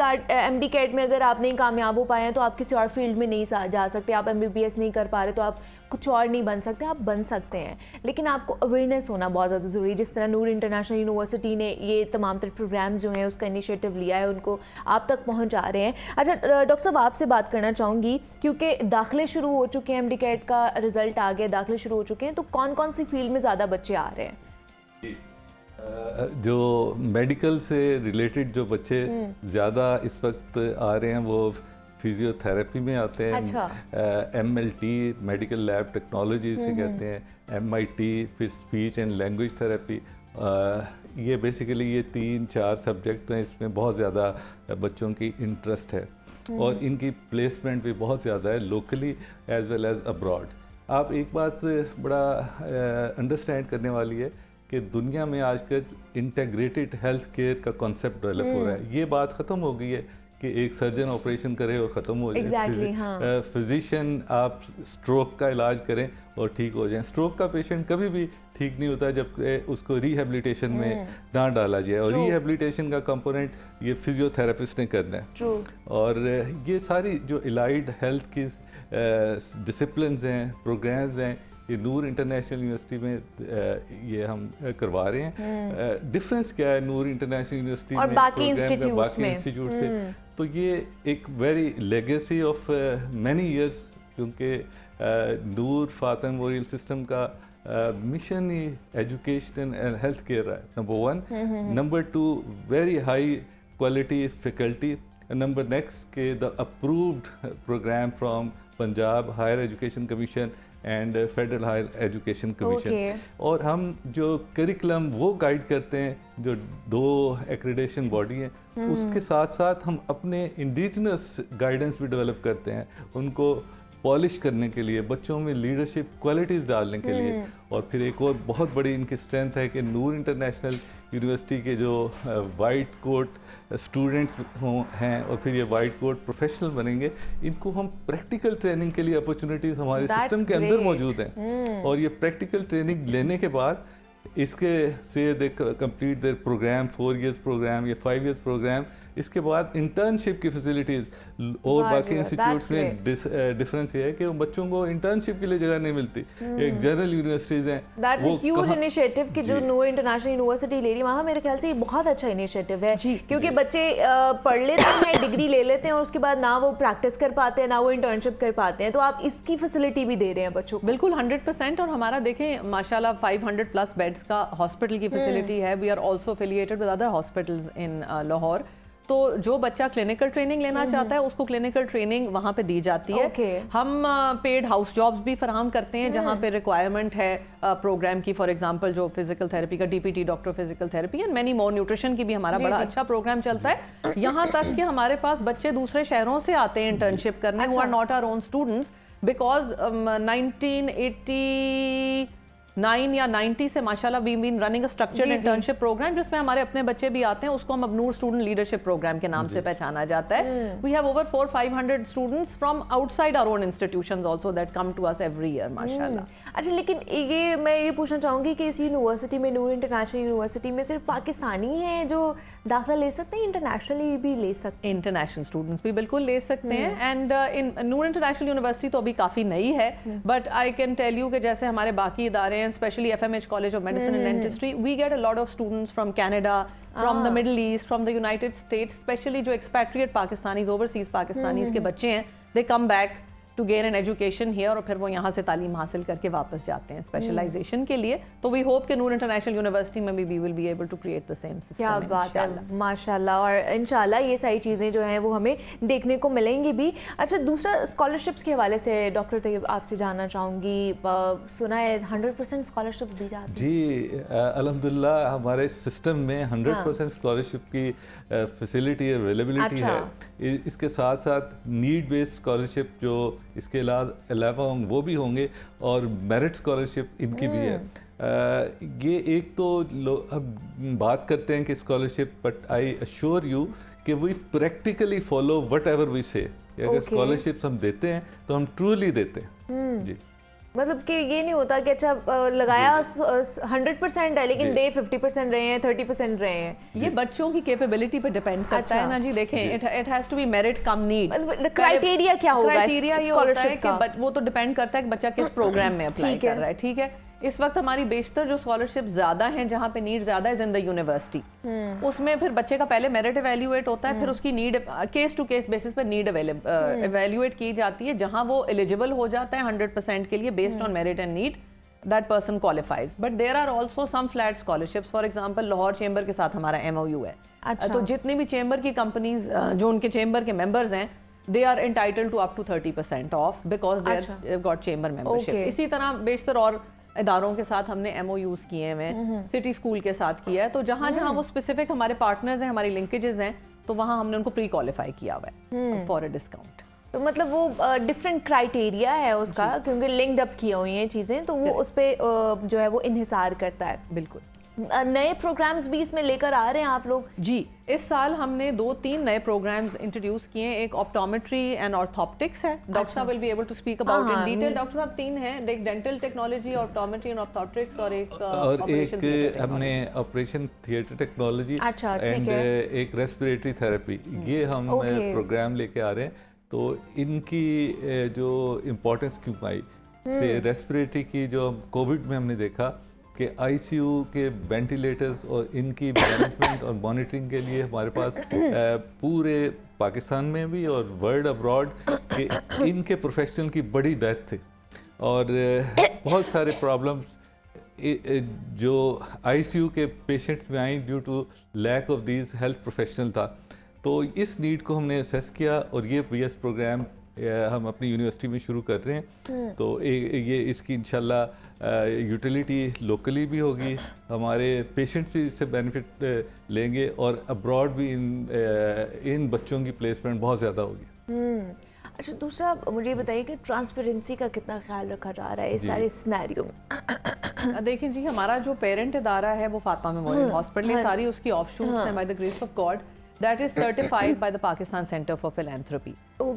कैट में अगर आप नहीं कामयाब हो पाए हैं तो आप किसी और फील्ड में नहीं जा सकते, आप MBBS नहीं कर पा रहे तो आप कुछ और नहीं बन सकते, आप बन सकते हैं, लेकिन आपको अवेयरनेस होना बहुत ज़्यादा ज़रूरी है। जिस तरह नूर इंटरनेशनल यूनिवर्सिटी ने ये तमाम तरह प्रोग्राम जो हैं उसका इनिशिएटिव लिया है, उनको आप तक पहुंचा रहे हैं। अच्छा डॉक्टर साहब, आपसे बात करना चाहूँगी, क्योंकि दाखिले शुरू हो चुके हैं, MD कैट का रिजल्ट आ गया, दाखिले शुरू हो चुके हैं, तो कौन कौन सी फील्ड में ज़्यादा बच्चे आ रहे हैं? जो मेडिकल से रिलेटेड जो बच्चे ज़्यादा इस वक्त आ रहे हैं वो फिजियोथेरेपी में आते हैं। अच्छा। MLT मेडिकल लैब टेक्नोलॉजी से कहते हैं, MIT, फिर स्पीच एंड लैंग्वेज थेरेपी। ये बेसिकली ये 3-4 सब्जेक्ट हैं, इसमें बहुत ज़्यादा बच्चों की इंटरेस्ट है और इनकी प्लेसमेंट भी बहुत ज़्यादा है, locally as well as abroad. आप एक बात बड़ा अंडरस्टैंड करने वाली है कि दुनिया में आजकल इंटीग्रेटेड हेल्थ केयर का कॉन्सेप्ट डेवलप हो रहा है। ये बात ख़त्म हो गई है कि एक सर्जन ऑपरेशन करे और ख़त्म हो जाए। फिजिशियन आप स्ट्रोक का इलाज करें और ठीक हो जाएं। स्ट्रोक का पेशेंट कभी भी ठीक नहीं होता जब उसको रिहेबिलिटेशन में ना डाला जाए, और रिहेबिलिटेशन का कंपोनेंट ये फिजियोथेरेपिस्ट ने करना है। और ये सारी जो एलाइड हेल्थ की डिसिप्लिन्स हैं, प्रोग्राम्स हैं, ये नूर इंटरनेशनल यूनिवर्सिटी में ये हम करवा रहे हैं। डिफरेंस क्या है नूर इंटरनेशनल यूनिवर्सिटी और में बाकी इंस्टीट्यूट से? तो ये एक very legacy of many years, क्योंकि नूर फातिमा मेमोरियल सिस्टम का मिशन ही एजुकेशन एंड हेल्थ केयर है, number 1। Number 2, very high quality faculty. Number next के the approved programme from Punjab higher education commission and federal higher education commission. और हम जो curriculum वो guide करते हैं, जो 2 एक्रेडिटेशन बॉडी हैं, उसके साथ साथ हम अपने इंडिजिनस गाइडेंस भी डेवलप करते हैं, उनको पॉलिश करने के लिए, बच्चों में लीडरशिप क्वालिटीज़ डालने के लिए। और फिर एक और बहुत बड़ी इनकी स्ट्रेंथ है कि नूर इंटरनेशनल यूनिवर्सिटी के जो वाइट कोट स्टूडेंट्स हैं और फिर ये वाइट कोट प्रोफेशनल बनेंगे, इनको हम प्रैक्टिकल ट्रेनिंग के लिए अपॉर्चुनिटीज़ हमारे सिस्टम के अंदर मौजूद हैं। और ये प्रैक्टिकल ट्रेनिंग लेने के बाद इसके से they complete their program, 4 years program या 5 इयर्स प्रोग्राम, इसके बाद इंटर्नशिप की फैसिलिटीज़। और बाकी इंस्टीट्यूट्स में डिफरेंस ये है कि बच्चों को इंटर्नशिप के लिए जगह नहीं मिलती। एक जनरल यूनिवर्सिटीज़ हैं, दैट्स अ ह्यूज इनिशिएटिव कि जो नूर इंटरनेशनल यूनिवर्सिटी ले रही है वहाँ, मेरे ख्याल से ये बहुत अच्छा इनिशिएटिव है, क्योंकि बच्चे पढ़ लेते हैं, डिग्री ले लेते हैं और उसके बाद ना वो प्रैक्टिस कर पाते हैं, ना वो इंटर्नशिप कर पाते हैं। तो आप इसकी फैसिलिटी भी दे रहे हैं बच्चों को। बिल्कुल 100%। और हमारा देखें माशाल्लाह 500+ बेड्स का हॉस्पिटल की फैसिलिटी है। We are also affiliated with other hospitals in Lahore. तो जो बच्चा क्लिनिकल ट्रेनिंग लेना चाहता है उसको क्लिनिकल ट्रेनिंग वहाँ पे दी जाती है। हम पेड हाउस जॉब्स भी फराहम करते हैं जहाँ पे रिक्वायरमेंट है प्रोग्राम की। फॉर एग्जांपल जो फिजिकल थेरेपी का DPT, doctor physical therapy, and many more, nutrition की भी हमारा बड़ा अच्छा प्रोग्राम चलता है। यहाँ तक कि हमारे पास बच्चे दूसरे शहरों से आते हैं इंटर्नशिप करने, who are not our own students, because 1980 9 या 90 से माशाल्लाह we been running a structured internship program जिसमें हमारे अपने बच्चे भी आते हैं, उसको हम अब नूर स्टूडेंट लीडरशिप प्रोग्राम के नाम से पहचाना जाता है। We have over 400-500 students from outside our own institutions also that come to us every year माशाल्लाह। अच्छा, लेकिन ये मैं ये पूछना चाहूँगी कि इस यूनिवर्सिटी में, नूर इंटरनेशनल यूनिवर्सिटी में, सिर्फ पाकिस्तानी हैं जो दाखिला ले सकते हैं, इंटरनेशनली भी ले सकते हैं? इंटरनेशनल स्टूडेंट्स भी बिल्कुल ले सकते हैं। And in Noor international university तो अभी काफ़ी नई है, but I can tell you कि जैसे हमारे बाकी इदारे हैं, specially FMH College of Medicine and Dentistry, we get a lot of students from Canada, from the Middle East, from the United States, especially जो expatriate Pakistanis, overseas Pakistanis के बच्चे हैं, they come back to gain an education here और फिर वो यहाँ से तालीम हासिल करके वापस जाते हैं स्पेशलाइजेशन के लिए। तो वी होप कि नूर इंटरनेशनल यूनिवर्सिटी में भी we will be able to create the same system. क्या बात है, माशाल्लाह। और इंशाल्लाह ये सारी चीज़ें जो हैं वो हमें देखने को मिलेंगी भी। अच्छा, दूसरा स्कॉलरशिप्स के हवाले से डॉक्टर तैयब आपसे जानना चाहूँगी, सुना है 100% स्कॉलरशिप दी जाती है? जी अल्हम्दुलिल्लाह हमारे सिस्टम में 100% स्कॉलरशिप की फैसिलिटी अवेलेबिलिटी है। इसके साथ साथ नीड बेस्ड स्कॉलरशिप जो इसके अलावा वो भी होंगे और मेरिट स्कॉलरशिप इनकी भी है। ये एक तो अब बात करते हैं कि scholarship, but I assure you कि we practically follow whatever we say. अगर स्कॉलरशिप्स हम देते हैं तो हम ट्रूली देते हैं। जी, मतलब कि ये नहीं होता कि अच्छा लगाया 100% है लेकिन दे 50% रहे हैं, 30% रहे हैं। ये बच्चों की कैपेबिलिटी पे डिपेंड करता है ना जी। देखें, it has to be merit cum need. Criteria क्या होगा? क्राइटेरिया ये होता है कि वो तो डिपेंड करता है कि बच्चा किस प्रोग्राम में अप्लाई कर रहा है। ठीक है, इस वक्त हमारी बेशतर जो स्कॉलरशिप ज़्यादा हैं, जहाँ पे नीड ज़्यादा है इन द यूनिवर्सिटी, उसमें फिर बच्चे का पहले मेरिट एवेल्यूएट होता है, फिर उसकी need case to case basis पे नीड एवेल्यूएट की जाती है। जहाँ वो एलिजिबल हो जाता है 100% के लिए based on merit and need, that person qualifies. But there are also some flat scholarships. For example Lahore chamber के साथ हमारा MOU है। तो जितनी भी चेंबर की कंपनीज जो उनके चेंबर के मेंबर्स हैं, they are entitled to up to 30% off because they've got chamber membership। इसी तरह बेशतर और इदारों के साथ हमने MOUs किए हैं, सिटी स्कूल के साथ किया है। तो जहाँ जहाँ वो स्पेसिफिक हमारे पार्टनर्स हैं, हमारी लिंकेजेस हैं, तो वहाँ हमने उनको प्री क्वालिफाई किया हुआ है फॉर अ डिस्काउंट। तो मतलब वो डिफरेंट क्राइटेरिया है उसका, क्योंकि लिंक्ड अप की हुई हैं चीज़ें, तो वो उस पर जो है वो इन्हिसार करता है। बिल्कुल। नए प्रोग्राम्स भी इसमें लेकर आ रहे हैं आप लोग? जी, इस साल हमने 2-3 नए प्रोग्राम्स इंट्रोड्यूस किए हैं। एक ऑप्टोमेट्री एंड ऑर्थोप्टिक्स है, डॉक्टर साहब will be able to speak about in detail. Doctor साहब 3 हैं, एक dental technology, optometry and orthoptics, और एक हमने ऑपरेशन थिएटर टेक्नोलॉजी एंड एक रेस्पिरेटरी थेरेपी, ये हम प्रोग्राम लेके आ रहे हैं। तो इनकी जो इम्पोर्टेंस क्यों आई से रेस्पिरेटरी की, जो कोविड में हमने देखा कि ICU के वेंटिलेटर्स और इनकी मैनेजमेंट और मॉनिटरिंग के लिए हमारे पास पूरे पाकिस्तान में भी और वर्ल्ड अब्रॉड के इनके प्रोफेशनल की बड़ी डेथ थी और बहुत सारे प्रॉब्लम्स जो ICU के पेशेंट्स में आई due to lack of these health professional था। तो इस नीड को हमने असेस किया और ये BS प्रोग्राम हम अपनी यूनिवर्सिटी में शुरू कर रहे हैं। तो ये इसकी इंशाल्लाह यूटिलिटी लोकली भी होगी, हमारे पेशेंट्स भी इससे बेनिफिट लेंगे और अब्रॉड भी इन बच्चों की प्लेसमेंट बहुत ज़्यादा होगी। अच्छा, दूसरा मुझे बताइए कि ट्रांसपेरेंसी का कितना ख्याल रखा जा रहा है इस सारे सिनेरियो में? देखिए जी, हमारा जो पेरेंट इदारा है वो फातिमा मेमोरियल हॉस्पिटल, सारी उसकी ऑफशूट्स हैं by the grace of God, that is certified by the Pakistan Center for Philanthropy,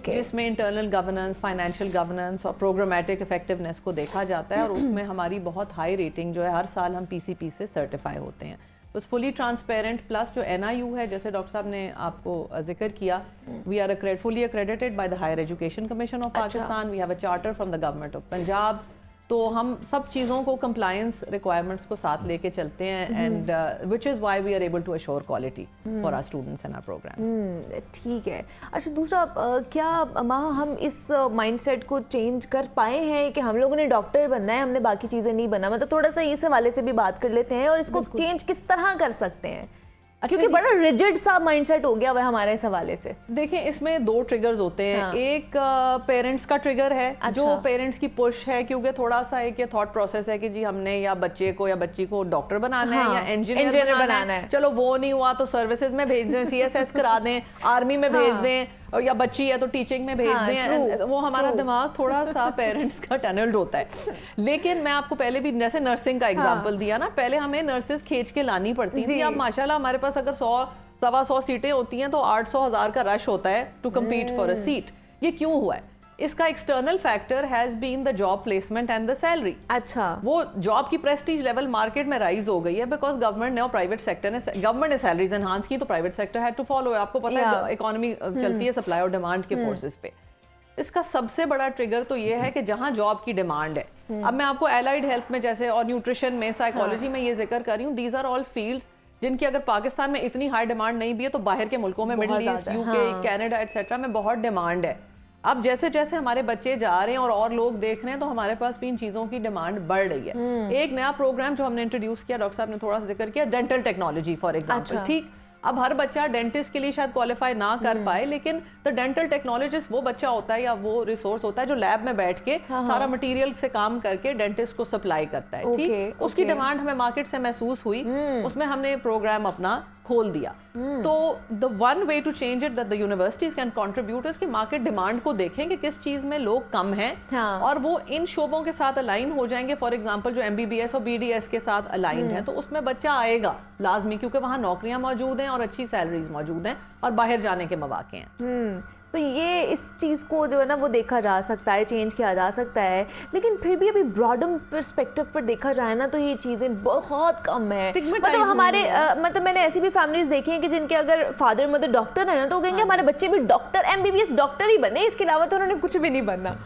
जिसमें इंटरनल गवर्नेंस, फाइनेंशियल गवर्नेंस और प्रोग्रामेटिक इफेक्टिवनेस को देखा जाता है और उसमें हमारी बहुत हाई रेटिंग जो है, हर साल हम PCP से सर्टिफाई होते हैं। तो फुली ट्रांसपेरेंट प्लस जो NIU है, जैसे डॉक्टर साहब ने आपको जिक्र किया, we are fully accredited by the higher education commission of Pakistan, we have a charter from the government of Punjab. तो हम सब चीज़ों को कंप्लायंस रिक्वायरमेंट्स को साथ लेके चलते हैं and which is why we are able to assure quality for our students and our program. ठीक है। अच्छा, दूसरा क्या हम इस माइंडसेट को चेंज कर पाए हैं कि हम लोगों ने डॉक्टर बनना है, हमने बाकी चीज़ें नहीं बनना? मतलब थोड़ा सा इस हवाले से भी बात कर लेते हैं और इसको चेंज किस तरह कर सकते हैं, क्योंकि बड़ा रिजिड सा माइंडसेट हो गया हुआ है हमारे इस हवाले से। देखिए, इसमें 2 ट्रिगर्स होते हैं। एक पेरेंट्स का ट्रिगर है, जो पेरेंट्स की पुश है, क्योंकि थोड़ा सा एक ये थॉट प्रोसेस है कि जी हमने या बच्चे को या बच्ची को डॉक्टर बनाना है या इंजीनियर बनाना है, चलो वो नहीं हुआ तो सर्विसेज में भेज दें, CSS करा दें, आर्मी में भेज दें, या बच्ची है तो टीचिंग में भेज दें, वो हमारा दिमाग थोड़ा सा पेरेंट्स का टनल्ड होता है। लेकिन मैं आपको पहले भी जैसे नर्सिंग का एग्जांपल दिया ना, पहले हमें नर्सेस खींच के लानी पड़ती थी। अब माशाल्लाह हमारे पास अगर 100-125 सीटें होती हैं तो 800-1000 का रश होता है to compete for a seat. ये क्यों हुआ है? इसका external factor has been the job placement and the salary. अच्छा, वो जॉब की प्रेस्टीज लेवल मार्केट में राइज हो गई है बिकॉज गवर्नमेंट ने और प्राइवेट सेक्टर ने, गवर्नमेंट ने सैलरीज एनहांस की तो private sector had to follow. आपको पता है इकोनॉमी चलती है सप्लाई और डिमांड के फोर्सेस पे। इसका सबसे बड़ा ट्रिगर तो ये है कि जहां जॉब की डिमांड है, अब मैं आपको एलाइड हेल्थ में जैसे और न्यूट्रिशन में, साइकोलॉजी में ये जिक्र कर रही हूँ, दीज आर ऑल फील्ड्स जिनकी अगर पाकिस्तान में इतनी हाई डिमांड नहीं भी है तो बाहर के मुल्कों में, middle east, UK, Canada etcetera में बहुत डिमांड है। अब जैसे जैसे हमारे बच्चे जा रहे हैं और लोग देख रहे हैं तो हमारे पास भी इन चीज़ों की डिमांड बढ़ रही है। एक नया प्रोग्राम जो हमने इंट्रोड्यूस किया, डॉक्टर साहब ने थोड़ा सा जिक्र किया, डेंटल टेक्नोलॉजी फॉर एग्जांपल। ठीक, अब हर बच्चा डेंटिस्ट के लिए शायद क्वालिफाई ना कर पाए, लेकिन द डेंटल टेक्नोलॉजिस्ट वो बच्चा होता है या वो रिसोर्स होता है जो लैब में बैठ के सारा मटेरियल से काम करके डेंटिस्ट को सप्लाई करता है। ठीक, उसकी डिमांड हमें मार्केट से महसूस हुई, उसमें हमने प्रोग्राम अपना खोल दिया। तो the one way to change it that the universities can contribute is कि मार्केट डिमांड को देखें कि किस चीज में लोग कम हैं और वो इन शोबों के साथ अलाइन हो जाएंगे। फॉर एग्जांपल जो MBBS और BDS के साथ अलाइंड है तो उसमें बच्चा आएगा लाजमी, क्योंकि वहाँ नौकरियां मौजूद हैं और अच्छी सैलरीज मौजूद हैं और बाहर जाने के मौके हैं। तो ये इस चीज़ को जो है ना वो देखा जा सकता है, चेंज किया जा सकता है, लेकिन फिर भी अभी ब्रॉडम पर्सपेक्टिव पर देखा जाए ना तो ये चीज़ें बहुत कम है। मतलब हमारे मतलब मैंने ऐसी भी फैमिलीज देखी हैं कि जिनके अगर फादर मदर डॉक्टर है ना तो वो कहेंगे हमारे बच्चे भी डॉक्टर MBBS डॉक्टर ही बने, इसके अलावा तो उन्होंने कुछ भी नहीं बनना।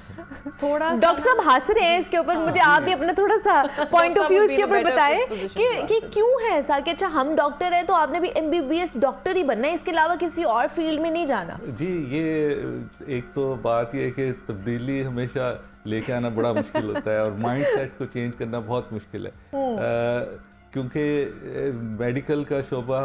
थोड़ा डॉक्टर साहब हंस रहे हैं इसके ऊपर, मुझे आप भी अपना थोड़ा सा पॉइंट ऑफ व्यू इसके ऊपर बताएं कि क्यों है ऐसा कि अच्छा हम डॉक्टर हैं तो आपने भी MBBS डॉक्टर ही बनना है, इसके अलावा किसी और फील्ड में नहीं जाना। जी, ये एक तो बात ये है कि तब्दीली हमेशा लेके आना बड़ा मुश्किल होता है और माइंड सेट को चेंज करना बहुत मुश्किल है, क्योंकि मेडिकल का शोबा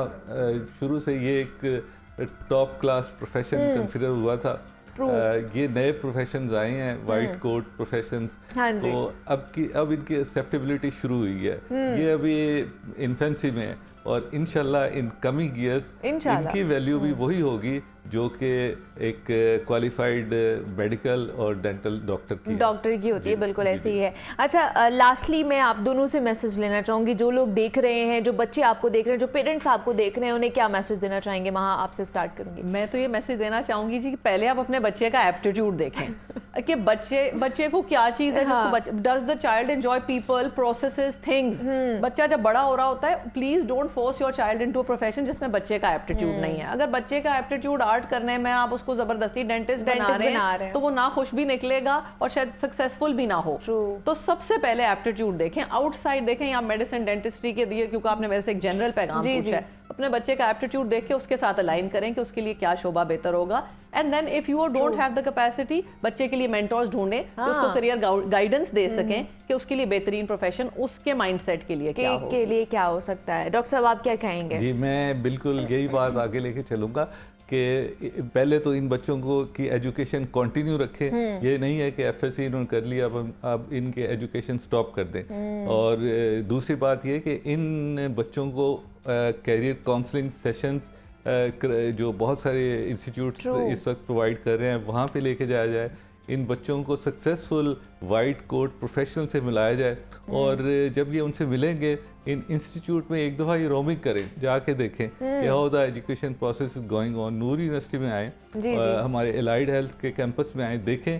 शुरू से ये एक टॉप क्लास प्रोफेशन कंसिडर हुआ था। ये नए प्रोफेशंस आए हैं, वाइट कोट प्रोफेशंस, तो अब इनकी एक्सेप्टेबिलिटी शुरू हुई है। ये अभी इन्फेंसी में है और इंशाल्लाह इन कमिंग ईयर्स इनकी वैल्यू भी वही होगी जो कि एक क्वालिफाइड मेडिकल और डेंटल डॉक्टर की होती है। बिल्कुल ऐसे ही है। अच्छा, लास्टली मैं आप दोनों से मैसेज लेना चाहूँगी, जो लोग देख रहे हैं, जो बच्चे आपको देख रहे हैं, जो पेरेंट्स आपको देख रहे हैं, उन्हें क्या मैसेज देना चाहेंगे? वहाँ आपसे स्टार्ट करूँगी। मैं तो ये मैसेज देना चाहूँगी जी कि पहले आप अपने बच्चे का एप्टीट्यूड देखें कि बच्चे को क्या चीज़ है जिसको does the child enjoy people, processes, things. बच्चा जब बड़ा हो रहा होता है, please don't force your child into a profession जिसमें बच्चे का एप्टीट्यूड नहीं है। अगर बच्चे का एप्टीट्यूड आर्ट करने में आप उसको जबरदस्ती डेंटिस्ट बना रहे हैं तो वो ना खुश भी निकलेगा और शायद सक्सेसफुल भी ना हो। तो सबसे पहले एप्टीट्यूड देखें, आउटसाइड देखें, या मेडिसिन डेंटिस्ट्री के दिए, क्योंकि आपने मेरे से एक जनरल पैगाम पूछा है, अपने बच्चे का एप्टीट्यूड देख के उसके साथ अलाइन करें कि उसके लिए क्या शोबा बेहतर होगा। And then if you don't have the capacity, बच्चे के लिए मेंटर्स ढूंढें जो उसको करियर गाइडेंस दे सकें कि उसके लिए बेहतरीन प्रोफेशन उसके माइंडसेट के लिए क्या हो सकता है। डॉक्टर साहब आप क्या कहेंगे? जी, मैं बिल्कुल यही बात आगे लेके चलूँगा कि पहले तो इन बच्चों को की एजुकेशन कंटिन्यू रखें। ये नहीं है कि FSC इन्होंने कर लिया अब इनके एजुकेशन स्टॉप कर दें। और दूसरी बात ये कि इन बच्चों को कैरियर काउंसलिंग सेशंस जो बहुत सारे इंस्टीट्यूट्स इस वक्त प्रोवाइड कर रहे हैं वहाँ पे लेके जाया जाए। इन बच्चों को सक्सेसफुल वाइट कोट प्रोफेशनल से मिलाया जाए और जब ये उनसे मिलेंगे इन इंस्टीट्यूट में एक दफ़ा ये रोमिंग करें, जाके देखें कि how the education process is going on. Noor university में आए, हमारे एलाइड हेल्थ के कैंपस में आए, देखें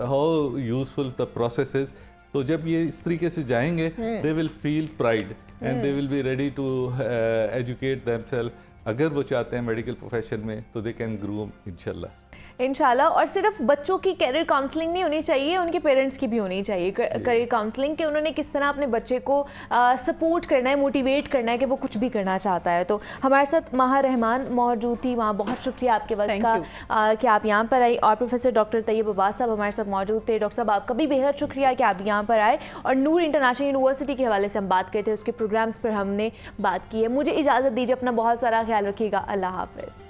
how useful the process is. तो जब ये इस तरीके से जाएंगे they will feel pride and they will be ready to educate themself. अगर वो चाहते हैं मेडिकल प्रोफेशन में तो दे कैन ग्रूम इंशाल्लाह। और सिर्फ बच्चों की कैरियर काउंसलिंग नहीं होनी चाहिए, उनके पेरेंट्स की भी होनी चाहिए कैरियर काउंसलिंग, कि उन्होंने किस तरह अपने बच्चे को सपोर्ट करना है, मोटिवेट करना है कि वो कुछ भी करना चाहता है। तो हमारे साथ माहा रहमान मौजूद थी, वहाँ बहुत शुक्रिया आपके वक्त का कि आप यहाँ पर आई। और प्रोफेसर डॉक्टर तैयब अब्बास साहब हमारे साथ मौजूद थे। डॉक्टर साहब आपका भी बेहद शुक्रिया कि आप यहाँ पर आए और नूर इंटरनेशनल यूनिवर्सिटी के हवाले से हम बात करते थे, उसके प्रोग्राम्स पर हमने बात की है। मुझे इजाज़त दीजिए, अपना बहुत सारा ख्याल रखिएगा। अल्लाह हाफ़िज़।